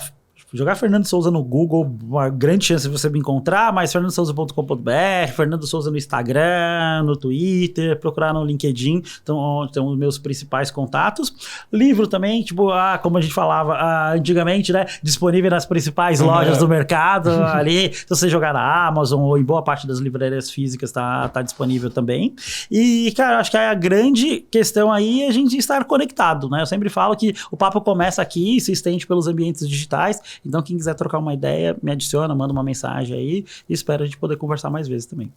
jogar Fernando Souza no Google, uma grande chance de você me encontrar, mas fernandosouza.com.br, Fernando Souza no Instagram, no Twitter, procurar no LinkedIn, então onde estão os meus principais contatos. Livro também, tipo, como a gente falava antigamente, né, disponível nas principais lojas do mercado, ali, se você jogar na Amazon ou em boa parte das livrarias físicas tá disponível também. E, cara, acho que a grande questão aí é a gente estar conectado, né? Eu sempre falo que o papo começa aqui, se estende pelos ambientes digitais. Então, quem quiser trocar uma ideia, me adiciona, manda uma mensagem aí e espero a gente poder conversar mais vezes também.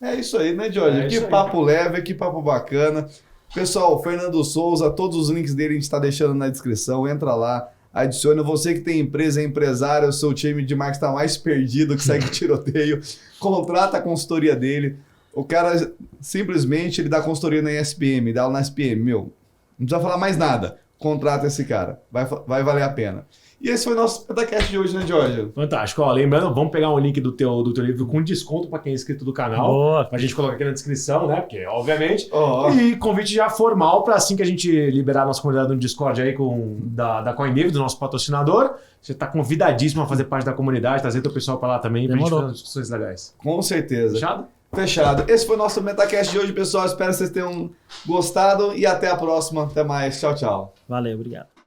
É isso aí, né, Jorge? Que papo leve, que papo bacana. Pessoal, Fernando Souza, todos os links dele a gente está deixando na descrição. Entra lá, adicione. Você que tem empresa, é empresário, o seu time de marketing está mais perdido, que segue tiroteio, contrata a consultoria dele. O cara simplesmente ele dá consultoria na ESPM, dá aula na SPM. Não precisa falar mais nada. Contrata esse cara. Vai valer a pena. E esse foi o nosso Petacast de hoje, né, Jorge? Fantástico. Ó, lembrando, vamos pegar um link do teu livro com desconto para quem é inscrito do canal. Boa. Pra gente colocar aqui na descrição, né? Porque, obviamente. E convite já formal para assim que a gente liberar a nossa comunidade no Discord aí da CoinDev, do nosso patrocinador. Você tá convidadíssimo a fazer parte da comunidade, trazer teu pessoal para lá também, pra gente fazer discussões legais. Com certeza. Fechado? Fechado. Esse foi o nosso Metacast de hoje, pessoal. Espero que vocês tenham gostado e até a próxima. Até mais. Tchau, tchau. Valeu, obrigado.